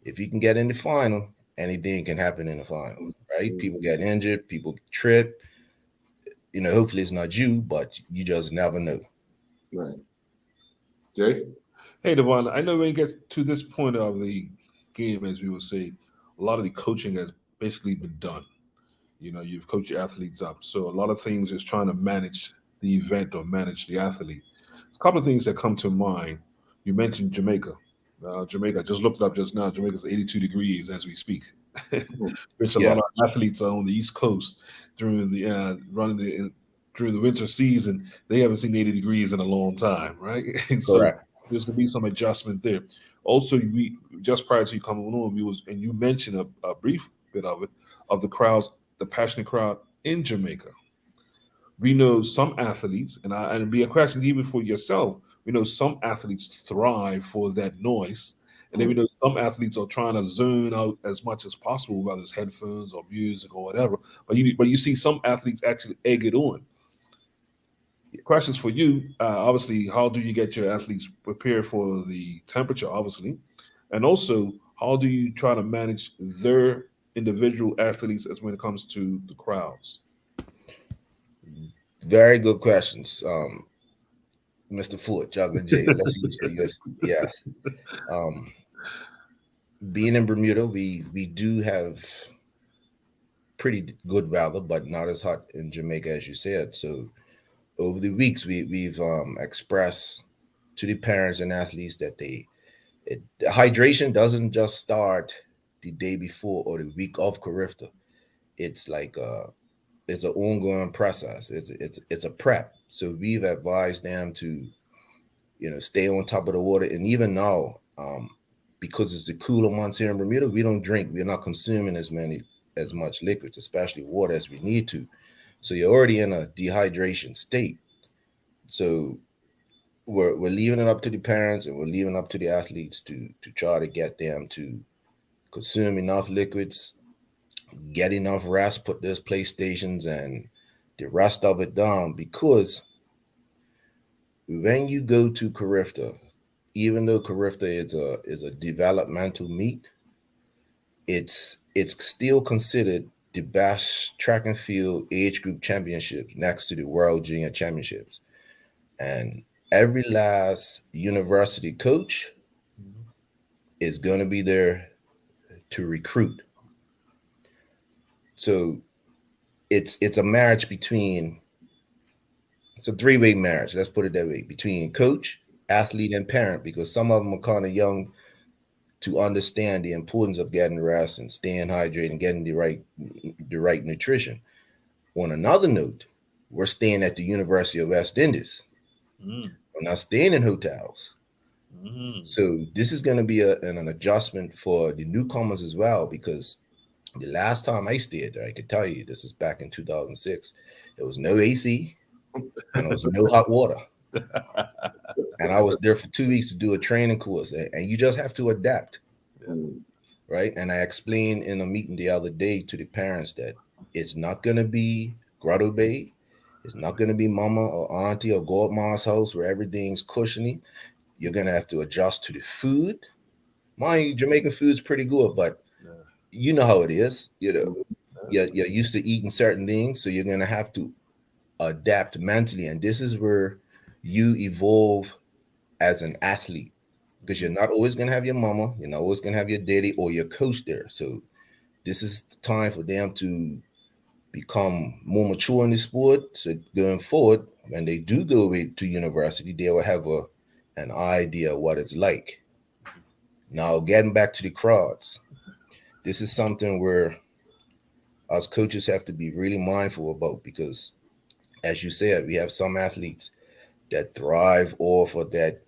if you can get in the final anything can happen in the final, right? People get injured, people trip. Hopefully it's not you, but you just never know. Right. Jay? Hey, Devon, I know when you get to this point of the game, as we would say, a lot of the coaching has basically been done. You've coached your athletes up. So a lot of things is trying to manage the event or manage the athlete. There's a couple of things that come to mind. You mentioned Jamaica. Jamaica, I just looked it up just now. Jamaica's 82 degrees as we speak, which a Yeah. lot of athletes are on the East Coast during the during the winter season. They haven't seen 80 degrees in a long time, right? And so Correct. there's going to be some adjustment there. Also, we just prior to you coming on, you mentioned a brief bit of it, of the crowds, the passionate crowd in Jamaica. We know some athletes, and it'd be a question even for yourself. We know some athletes thrive for that noise, and then we know some athletes are trying to zone out as much as possible, whether it's headphones or music or whatever. But you see some athletes actually egg it on. Questions for you. Obviously, how do you get your athletes prepared for the temperature? Obviously, and also how do you try to manage their individual athletes as when it comes to the crowds? Very good questions, Mr. Ford, Juggler J. Let's use yes. Being in Bermuda, we do have pretty good weather, but not as hot in Jamaica as you said. So over the weeks, we've expressed to the parents and athletes that hydration doesn't just start the day before or the week of Carifta. It's like it's an ongoing process. It's a prep. So we've advised them to, stay on top of the water. And even now, because it's the cooler months here in Bermuda, we don't drink. We're not consuming as much liquids, especially water, as we need to. So you're already in a dehydration state. So we're leaving it up to the parents and we're leaving it up to the athletes to try to get them to consume enough liquids, get enough rest, put those PlayStations and the rest of it down, because when you go to Carifta, even though Carifta is a developmental meet, it's still considered the best track and field age group championships next to the World Junior Championships. And every last university coach is going to be there to recruit. So it's a marriage it's a three-way marriage, let's put it that way, between coach, athlete, and parent, because some of them are kind of young to understand the importance of getting rest and staying hydrated and getting the right nutrition. On another note, we're staying at the University of West Indies. We're not staying in hotels. So this is going to be an adjustment for the newcomers as well, because the last time I stayed there, I could tell you, this is back in 2006, there was no AC and there was no hot water. And I was there for 2 weeks to do a training course, and you just have to adapt, right? And I explained in a meeting the other day to the parents that it's not going to be Grotto Bay. It's not going to be mama or auntie or godma's house where everything's cushiony. You're going to have to adjust to the food. Mind you, Jamaican food's pretty good, but you know how it is. You're used to eating certain things, so you're going to have to adapt mentally. And this is where you evolve as an athlete, because you're not always going to have your mama, you're not always going to have your daddy or your coach there. So this is the time for them to become more mature in the sport. So going forward, when they do go away to university, they will have an idea of what it's like. Now, getting back to the crowds, this is something where us coaches have to be really mindful about, because as you said, we have some athletes that thrive off of that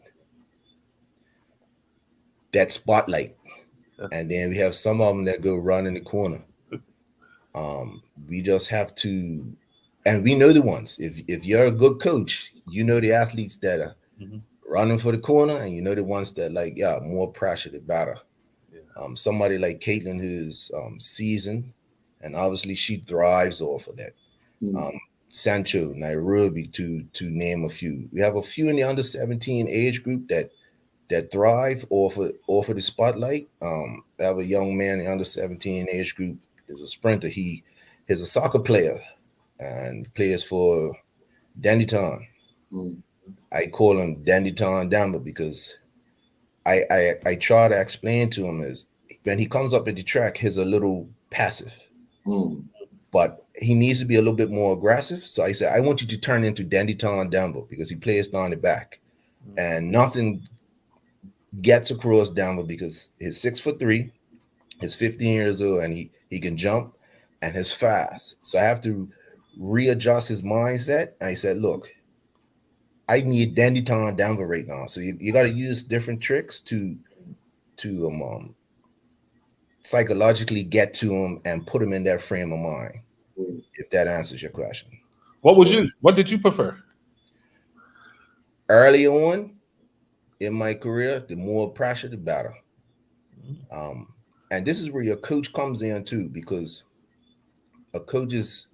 spotlight. And then we have some of them that go run in the corner. We just have to, and we know the ones. If you're a good coach, you know the athletes that are running for the corner, and you know the ones that more pressure, the better. Somebody like Caitlin, who's seasoned, and obviously she thrives off of that. Sancho, Nairobi, to name a few. We have a few in the under 17 age group that that thrive off of the spotlight. I have a young man in the under 17 age group. Is a sprinter. He's a soccer player and plays for Dandytown. Mm. I call him Dandytown Damba because I try to explain to him is when he comes up at the track, he's a little passive, but he needs to be a little bit more aggressive. So I said, I want you to turn into Dandytown Damba because he plays down the back, and nothing gets across Damba because he's 6'3", he's 15 years old, and he can jump and he's fast. So I have to readjust his mindset. And I said, look, I need Dandytown Damba right now. So you got to use different tricks to psychologically get to him and put him in that frame of mind. If that answers your question. What did you prefer? Early on in my career, the more pressure, the better. And this is where your coach comes in too, because a coach is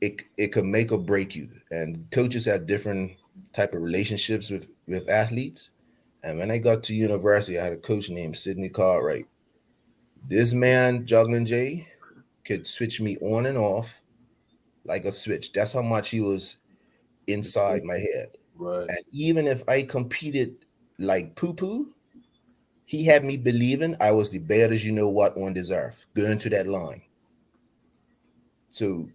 it can make or break you. And coaches have different type of relationships with athletes. And when I got to university, I had a coach named Sidney Cartwright. This man, Juggling Jay, could switch me on and off like a switch. That's how much he was inside my head. Right. And even if I competed like poo-poo, he had me believing I was the baddest you know what on this earth, going to that line. So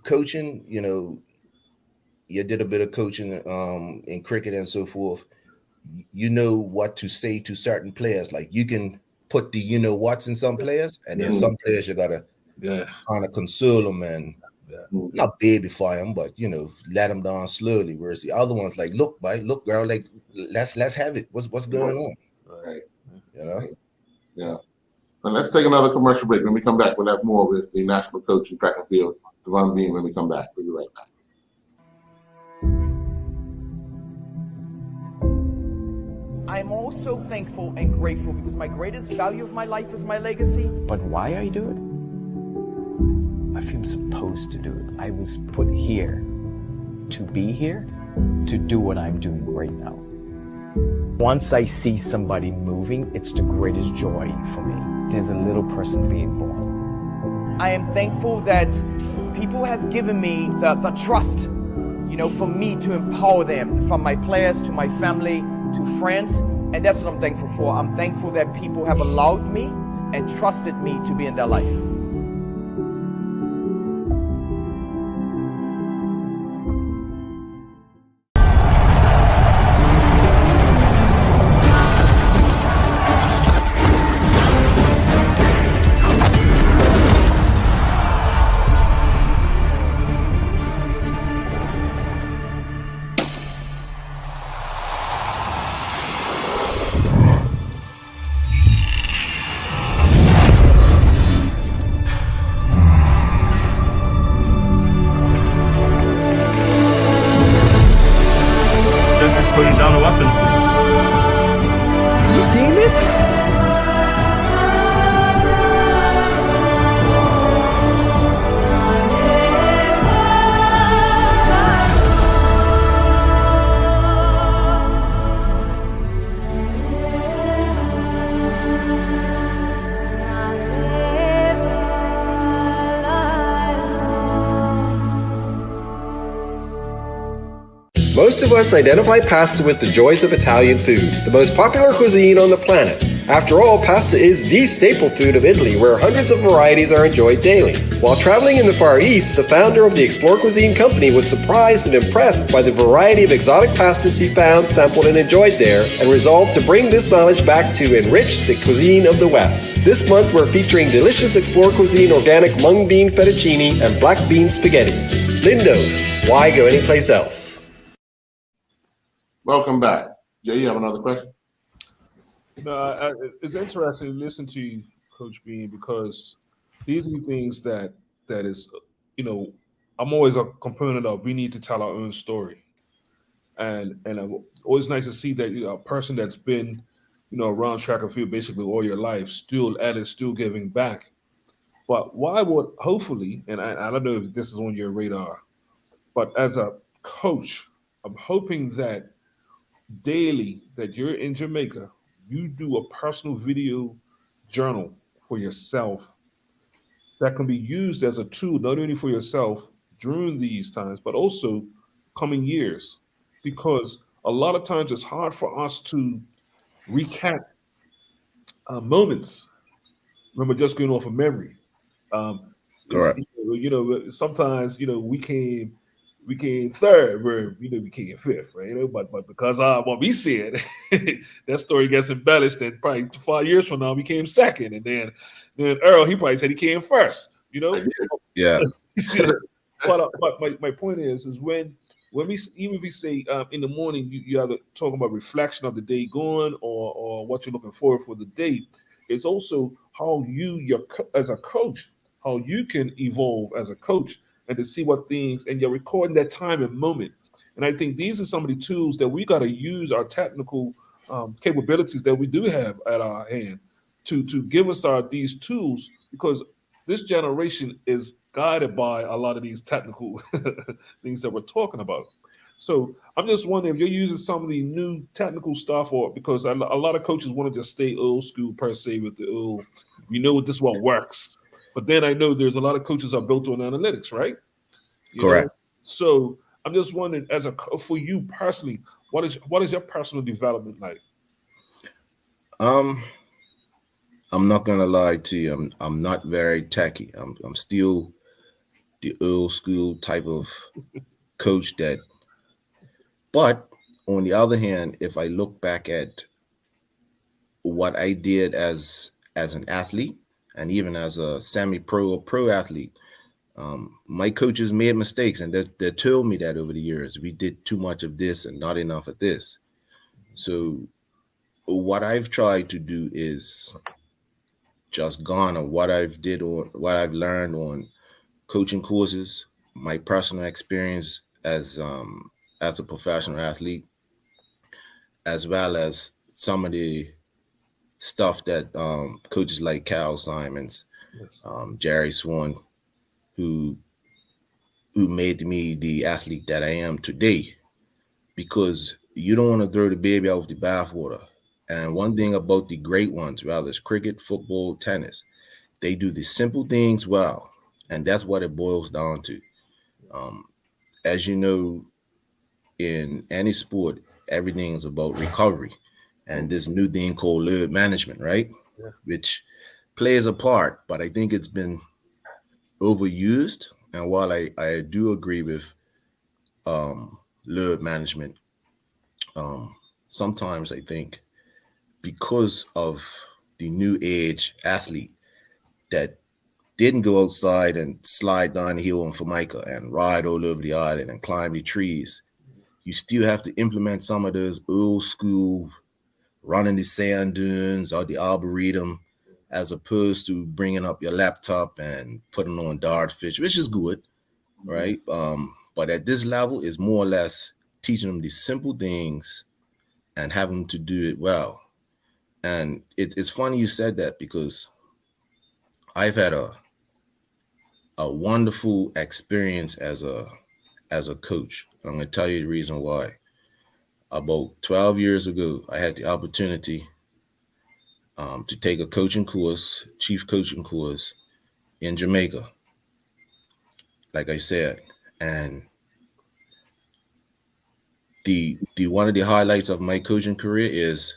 coaching, you did a bit of coaching in cricket and so forth. You know what to say to certain players. Like you can put the whats in some players, and then some players you gotta kind of console them and not babyfy them, but let them down slowly. Whereas the other ones like, look, girl, like let's have it. What's going on? Right. Yeah. And let's take another commercial break. When we come back, we'll have more with the national coach in track and field, Devon Bean. When we come back, we'll be right back. I'm also thankful and grateful because my greatest value of my life is my legacy. But why I do it? I feel supposed to do it. I was put here to be here, to do what I'm doing right now. Once I see somebody moving, it's the greatest joy for me. There's a little person being born. I am thankful that people have given me the trust, for me to empower them, from my players to my family to friends. And that's what I'm thankful for. I'm thankful that people have allowed me and trusted me to be in their life. Putting down the weapons. You seeing this? Most of us identify pasta with the joys of Italian food, the most popular cuisine on the planet. After all, pasta is the staple food of Italy, where hundreds of varieties are enjoyed daily. While traveling in the Far East, the founder of the Explore Cuisine company was surprised and impressed by the variety of exotic pastas he found, sampled, and enjoyed there, and resolved to bring this knowledge back to enrich the cuisine of the West. This month, we're featuring delicious Explore Cuisine organic mung bean fettuccine and black bean spaghetti. Lindo's, why go anyplace else? Welcome back. Jay, you have another question? No, it's interesting to listen to you, Coach Bean, because these are the things that is, I'm always a component of. We need to tell our own story, and always nice to see that a person that's been, around track and field basically all your life, still giving back. But why would hopefully, and I don't know if this is on your radar, but as a coach, I'm hoping that daily that you're in Jamaica, you do a personal video journal for yourself that can be used as a tool not only for yourself during these times, but also coming years. Because a lot of times it's hard for us to recap moments when we're just going off of memory. Um, it's, Correct. sometimes we came third, where we came fifth, right? But because what we said, that story gets embellished, and probably 5 years from now we came second, and then Earl he probably said he came first, I did. Yeah. but my point is when we even if we say in the morning you either talking about reflection of the day going or what you're looking forward for the day, it's also how as a coach, how you can evolve as a coach, and to see what things, and you're recording that time and moment. And I think these are some of the tools that we got to use our technical capabilities that we do have at our hand to give us these tools, because this generation is guided by a lot of these technical things that we're talking about. So I'm just wondering if you're using some of the new technical stuff, or because a lot of coaches want to just stay old school per se with the old, this is what works. But then I know there's a lot of coaches are built on analytics, right? You know, Correct. so I'm just wondering, for you personally, what is your personal development like? Um, I'm not gonna lie to you. I'm not very techy. I'm still the old school type of coach that. But on the other hand, if I look back at what I did as an athlete and even as a semi-pro or pro athlete, my coaches made mistakes, and they told me that over the years we did too much of this and not enough of this. So what I've tried to do is just garner what I've learned on coaching courses, my personal experience as a professional athlete, as well as some of the stuff that coaches like Cal Simons, Yes. Jerry Swan, who made me the athlete that I am today. Because you don't want to throw the baby out with the bathwater. And one thing about the great ones, whether it's cricket, football, tennis, they do the simple things well, and that's what it boils down to. Um, as you know, in any sport, everything is about recovery and this new thing called load management, right? Yeah. Which plays a part, but I think it's been overused. And while I do agree with load management, sometimes I think because of the new age athlete that didn't go outside and slide down the hill on Formica and ride all over the island and climb the trees, you still have to implement some of those old school running the sand dunes or the arboretum, as opposed to bringing up your laptop and putting on Dartfish, which is good, right? But at this level, is more or less teaching them these simple things and having them to do it well. And it's funny you said that, because I've had a wonderful experience as a coach. I'm going to tell you the reason why. About 12 years ago, I had the opportunity to take a coaching course, chief coaching course in Jamaica, like I said. And the one of the highlights of my coaching career is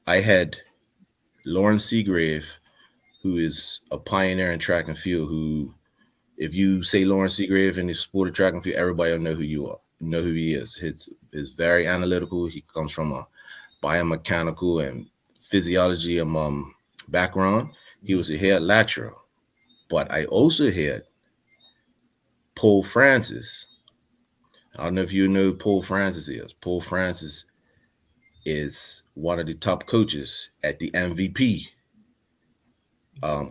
I had Lauren Seagrave, who is a pioneer in track and field, who, if you say Lauren Seagrave in the sport of track and field, everybody will know who you are, know who he is. It's very analytical. He comes from a biomechanical and physiology background. He was a head lecturer. But I also had Paul Francis. I don't know if you know who Paul Francis is. Paul Francis is one of the top coaches at the MVP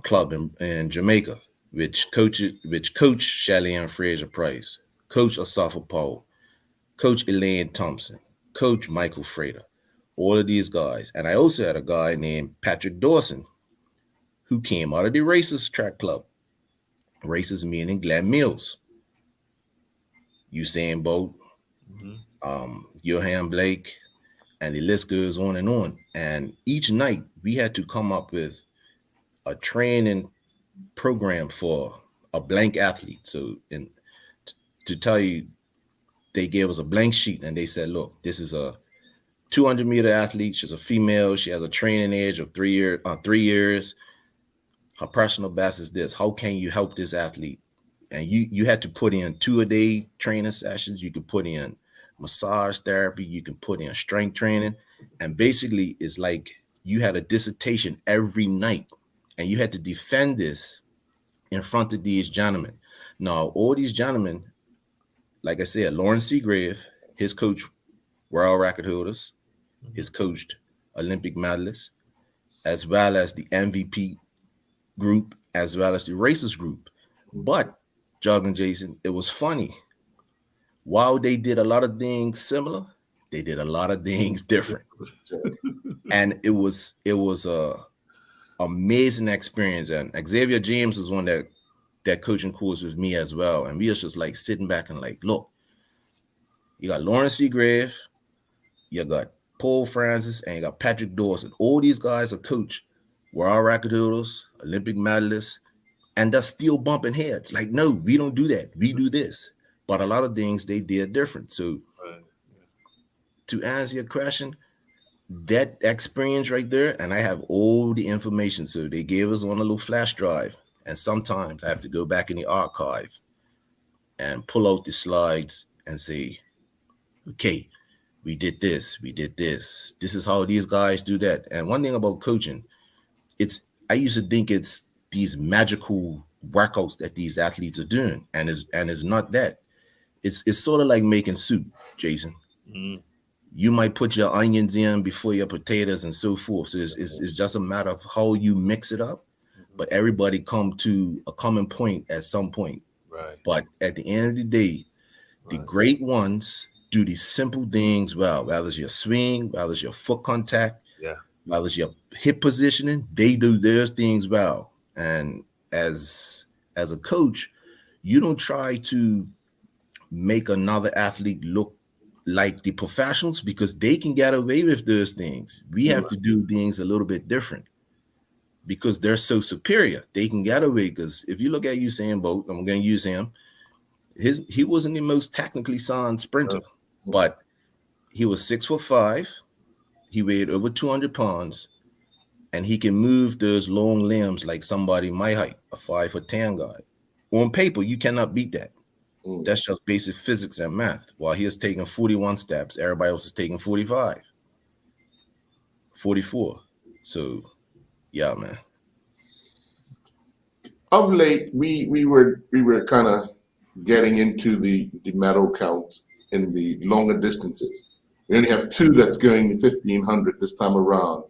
club in Jamaica, which coach Shelly Ann Fraser Price, coach Asafa Paul, coach Elaine Thompson, coach Michael Frater, all of these guys. And I also had a guy named Patrick Dawson, who came out of the Racers Track Club. Racers meaning Glenn Mills, Usain Bolt, Johan Blake, And the list goes on and on. And each night we had to come up with a training program for a blank athlete. So to tell you, they gave us a blank sheet and they said, look, this is a 200-meter athlete. She's a female. She has a training age of 3 years. Her personal best is this. How can you help this athlete? And you had to put in 2-a-day training sessions. You could put in massage therapy. You can put in strength training. And basically, it's like you had a dissertation every night. And you had to defend this in front of these gentlemen. Now, all these gentlemen, like I said, Lawrence Seagrave, his coach, world record holders, his coached Olympic medalists, as well as the MVP group, as well as the racers group. But, Juggling Jason, it was funny. While they did a lot of things similar, they did a lot of things different. And it was a amazing experience. And Xavier James was one that coaching course with me as well. And we was just like sitting back and like, look, you got Lawrence Seagrave, you got Paul Francis, and you got Patrick Dawson. All these guys are coached world record holders, Olympic medalists, and they're still bumping heads. Like, no, we don't do that. We do this. But a lot of things they did different. So to answer your question, that experience right there, and I have all the information. So they gave us on a little flash drive. And sometimes I have to go back in the archive and pull out the slides and say, okay, we did this, we did this. This is how these guys do that. And one thing about coaching, I used to think it's these magical workouts that these athletes are doing. And it's not that. It's sort of like making soup, Jason. Mm. You might put your onions in before your potatoes and so forth. So it's just a matter of how you mix it up. But everybody come to a common point at some point. Right. But at the end of the day, the great ones do these simple things well. Whether it's your swing, whether it's your foot contact, whether it's your hip positioning, they do their things well. And as a coach, you don't try to make another athlete look like the professionals because they can get away with those things. We have to do things a little bit different because they're so superior. They can get away because if you look at Usain Bolt, I'm going to use him. He wasn't the most technically sound sprinter, but he was 6'5". He weighed over 200 pounds, and he can move those long limbs like somebody my height, a 5'10" guy. On paper, you cannot beat that. That's just basic physics and math. While he is taking 41 steps, everybody else is taking 45, 44. So, yeah, man. Of late, we were kind of getting into the medal count in the longer distances. We only have 2 that's going 1,500 this time around.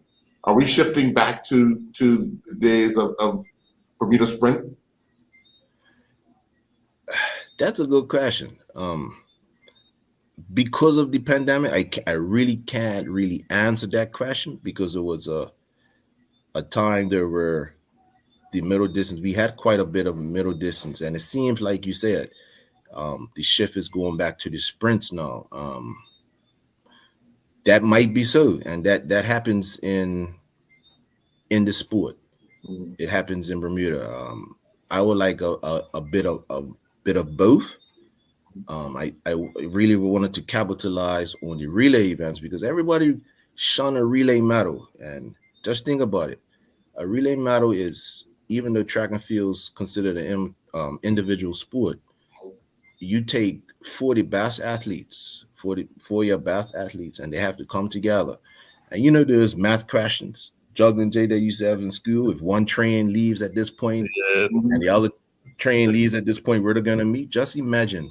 Are we shifting back to the days of Bermuda Sprint? That's a good question. Because of the pandemic, I really can't really answer that question because it was a time there were the middle distance. We had quite a bit of middle distance, and it seems like you said the shift is going back to the sprints now. That might be so, and that happens in the sport. Mm-hmm. It happens in Bermuda. I would like a bit of both. I really wanted to capitalize on the relay events because everybody shun a relay medal, and just think about it. A relay medal is, even though track and field is considered an individual sport, you take 40 best athletes, 4-year best athletes, and they have to come together. And you know, there's math questions, Juggling Jay, that you used to have in school. If one train leaves at this point and the other train leaves at this point, where they're going to meet, just imagine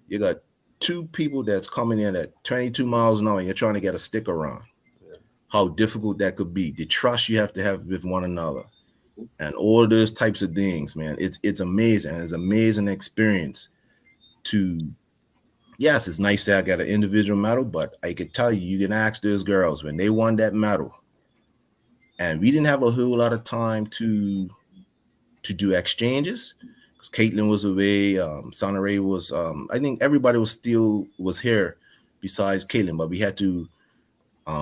you got 2 people that's coming in at 22 miles an hour and you're trying to get a stick around. How difficult that could be. The trust you have to have with one another and all those types of things, man. It's amazing. It's an amazing experience to, yes, it's nice that I got an individual medal, but I could tell you, you can ask those girls when they won that medal, and we didn't have a whole lot of time to do exchanges because Caitlin was away. Sonaray was, I think everybody was here besides Caitlin, but we had to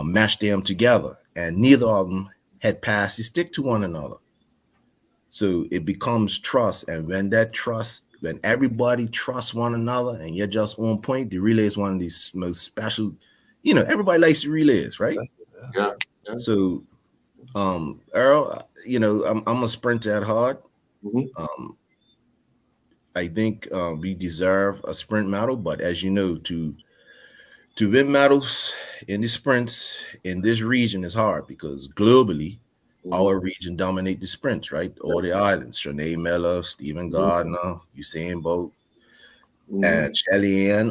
meshed them together, and neither of them had passed the stick to one another. So it becomes trust, and when everybody trusts one another and you're just on point, the relay is one of these most special. Everybody likes the relays, right? Yeah. So, Earl, I'm a sprinter at heart. Mm-hmm. I think we deserve a sprint medal, but as you know, to win medals in the sprints in this region is hard because globally, our region dominate the sprints, right? All the islands, Shanae Miller, Stephen Gardner, Usain Bolt, and Shelly Ann,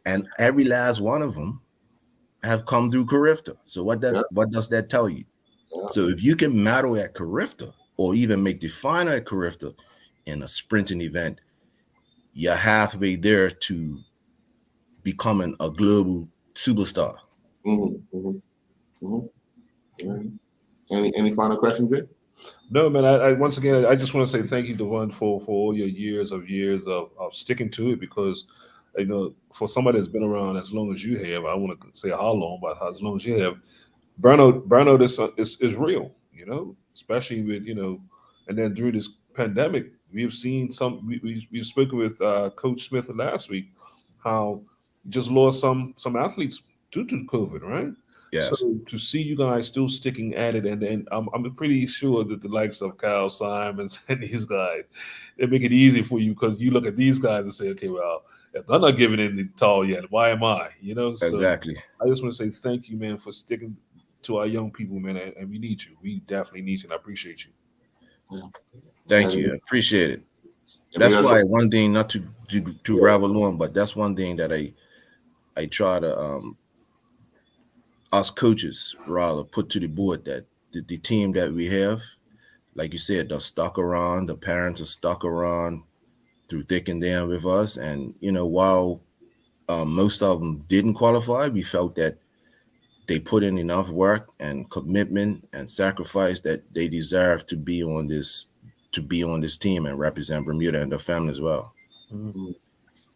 and every last one of them have come through Carifta. So what does that tell you? Yeah. So if you can medal at Carifta or even make the final at Carifta in a sprinting event, you're halfway there to becoming a global superstar. Any final questions, Jay? No, man. I once again, I just want to say thank you, Devon, for all your years of sticking to it, because for somebody that's been around as long as you have, I want to say how long, but as long as you have, burnout is real, especially with and then through this pandemic, we've seen we've spoken with Coach Smith last week how you just lost some athletes due to COVID, right? Yes. So to see you guys still sticking at it, and then I'm pretty sure that the likes of Kyle Simons and these guys, they make it easy for you, because you look at these guys and say, okay, well, if I'm not giving in the towel yet, why am I? So exactly. I just want to say thank you, man, for sticking to our young people, man, and we need you. We definitely need you, and I appreciate you. Thank you. I appreciate it. That's why one thing, not to ravel on, but that's one thing that I try to us coaches rather put to the board, that the team that we have, like you said, they're stuck around, the parents are stuck around through thick and thin with us. And, while most of them didn't qualify, we felt that they put in enough work and commitment and sacrifice that they deserve to be on this team and represent Bermuda and their family as well. Mm-hmm.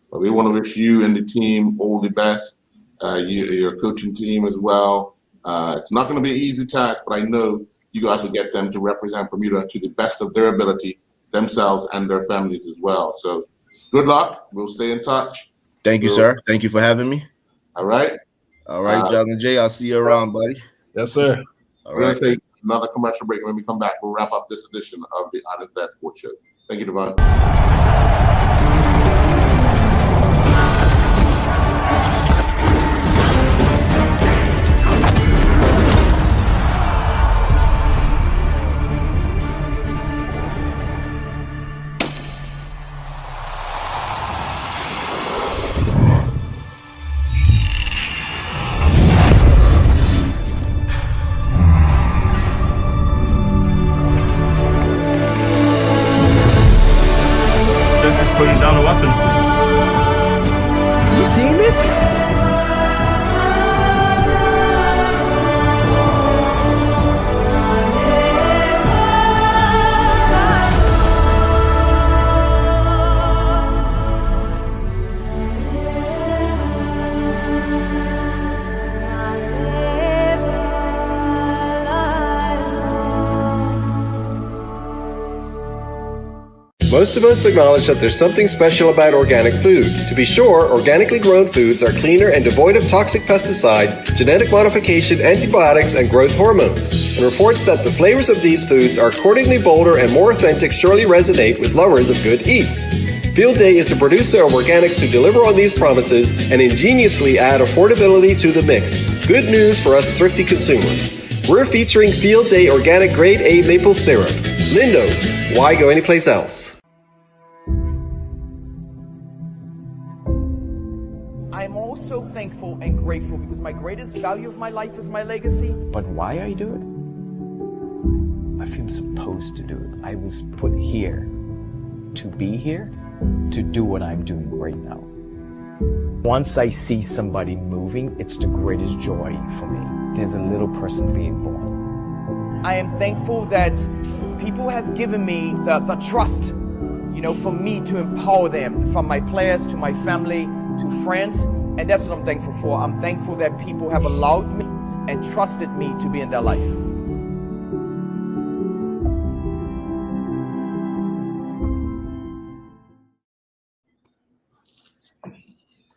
Well, we want to wish you and the team all the best. Your coaching team as well. It's not going to be an easy task, but I know you guys will get them to represent Bermuda to the best of their ability, themselves and their families as well. So good luck. We'll stay in touch. Thank you, sir. Thank you for having me. All right. John Jay, I'll see you around, buddy. Yes, sir. We're going to take another commercial break. When we come back, we'll wrap up this edition of the Islands Dad Sports Show. Thank you, Devon. Putting down the weapons. You seen this? Most of us acknowledge that there's something special about organic food. To be sure, organically grown foods are cleaner and devoid of toxic pesticides, genetic modification, antibiotics, and growth hormones. And reports that the flavors of these foods are accordingly bolder and more authentic surely resonate with lovers of good eats. Field Day is a producer of organics who deliver on these promises and ingeniously add affordability to the mix. Good news for us thrifty consumers. We're featuring Field Day Organic Grade A Maple Syrup. Lindo's, why go anyplace else? I'm also thankful and grateful because my greatest value of my life is my legacy. But why I do it? I feel supposed to do it. I was put here to be here, to do what I'm doing right now. Once I see somebody moving, it's the greatest joy for me. There's a little person being born. I am thankful that people have given me the trust, for me to empower them, from my players to my family to friends. And that's what I'm thankful for. I'm thankful that people have allowed me and trusted me to be in their life.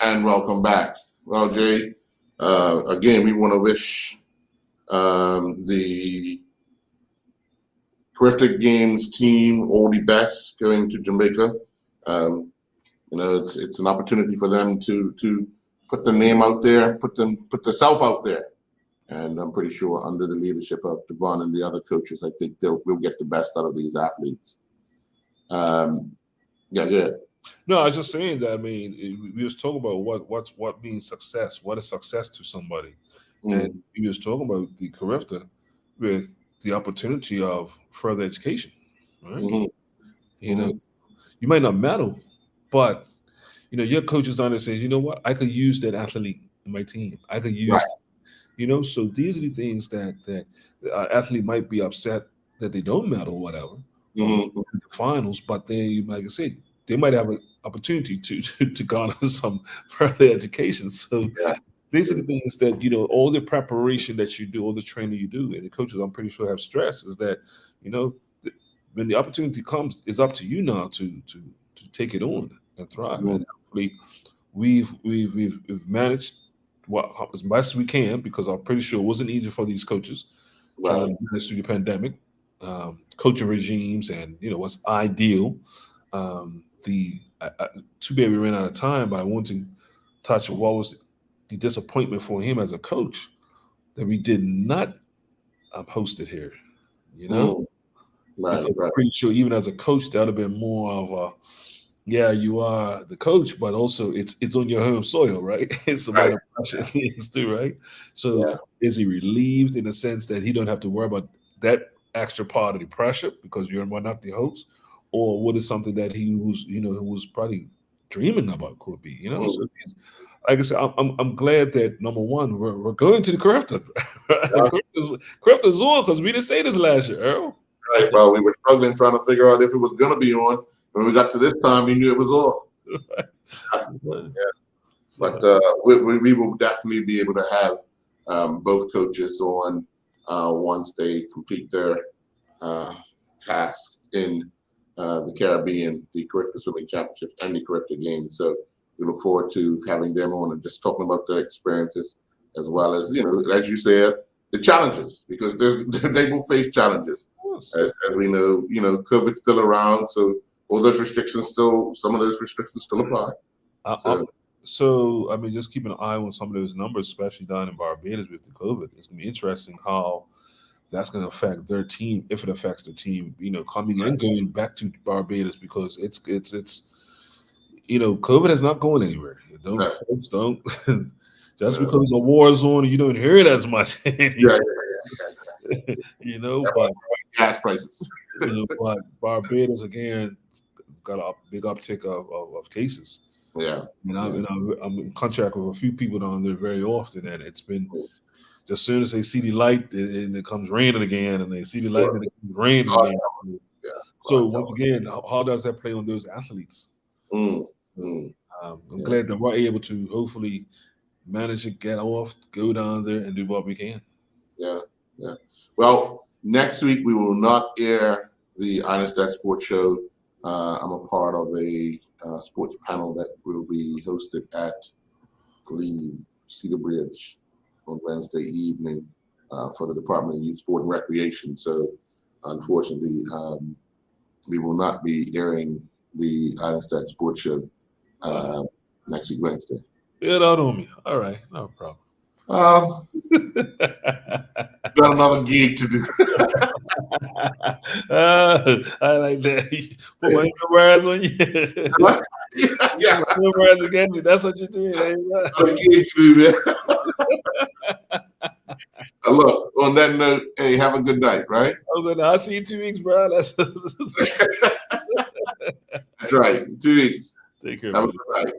And welcome back. Well, Jay, again, we want to wish the Terrific Games team all the best going to Jamaica. It's an opportunity for them to put their name out there, put themselves out there. And I'm pretty sure under the leadership of Devon and the other coaches, I think we'll get the best out of these athletes. Yeah. No, I was just saying that. I mean, we was talking about what means success. What is success to somebody? And we was talking about the Carifta with the opportunity of further education, right? You know, you might not medal, but your coach is on there says, you know what, I could use that athlete in my team. I could use, so these are the things that athlete might be upset that they don't medal, whatever, in the finals, but they, like I said, they might have an opportunity to garner some further education. So these are the things that, all the preparation that you do, all the training you do, and the coaches, I'm pretty sure, have stressed is that, when the opportunity comes, it's up to you now to take it on and thrive. And hopefully we've managed as best as we can, because I'm pretty sure it wasn't easy for these coaches trying to manage through the pandemic, coaching regimes, and what's ideal. Too bad we ran out of time, but I want to touch on what was the disappointment for him as a coach that we did not host it here. I'm pretty sure even as a coach, that would have been more of a, you are the coach, but also it's on your home soil, right? It's about pressure things too, right? So is he relieved in the sense that he don't have to worry about that extra part of the pressure because you're not the host? Or what is something that he was, who was probably dreaming about could be, So, like I said, I'm glad that number one, we're going to the Carifta. Carifta's on, because we didn't say this last year, Earl. Right. Well, we were struggling trying to figure out if it was going to be on. When we got to this time, we knew it was off. But we will definitely be able to have both coaches on once they complete their task in the Caribbean, the Carifta Swimming Championships, and the Carifta Games. So we look forward to having them on and just talking about their experiences, as well as, as you said, the challenges, because they will face challenges. As we know, COVID's still around, so all those restrictions some of those restrictions still apply. So, I mean, just keep an eye on some of those numbers, especially down in Barbados with the COVID. It's going to be interesting how that's going to affect their team, if it affects the team, coming and going back to Barbados, because it's COVID is not going anywhere. Folks don't just because a war zone, you don't hear it as much. But gas prices. But Barbados again got a big uptick of cases. Yeah, I'm in contact with a few people down there very often, and it's been just as soon as they see the light, and it comes raining again, and they see the light, and it comes raining again. So once again, how does that play on those athletes? I'm glad that we're able to hopefully manage to get off, go down there, and do what we can. Yeah. Well, next week we will not air the Einstein Sports Show. I'm a part of a sports panel that will be hosted at, I believe, Cedar Bridge on Wednesday evening for the Department of Youth, Sport, and Recreation. So, unfortunately, we will not be airing the Einstein Sports Show next week, Wednesday. Get out on me. All right, no problem. Got another gig to do. I like that. Put my words on you. Yeah. Words against you. That's what you're doing. Another gig to do, man. Look, on that note, hey, have a good night, right? I'll see you in 2 weeks, bro. That's right. 2 weeks. Take care. Have a good night.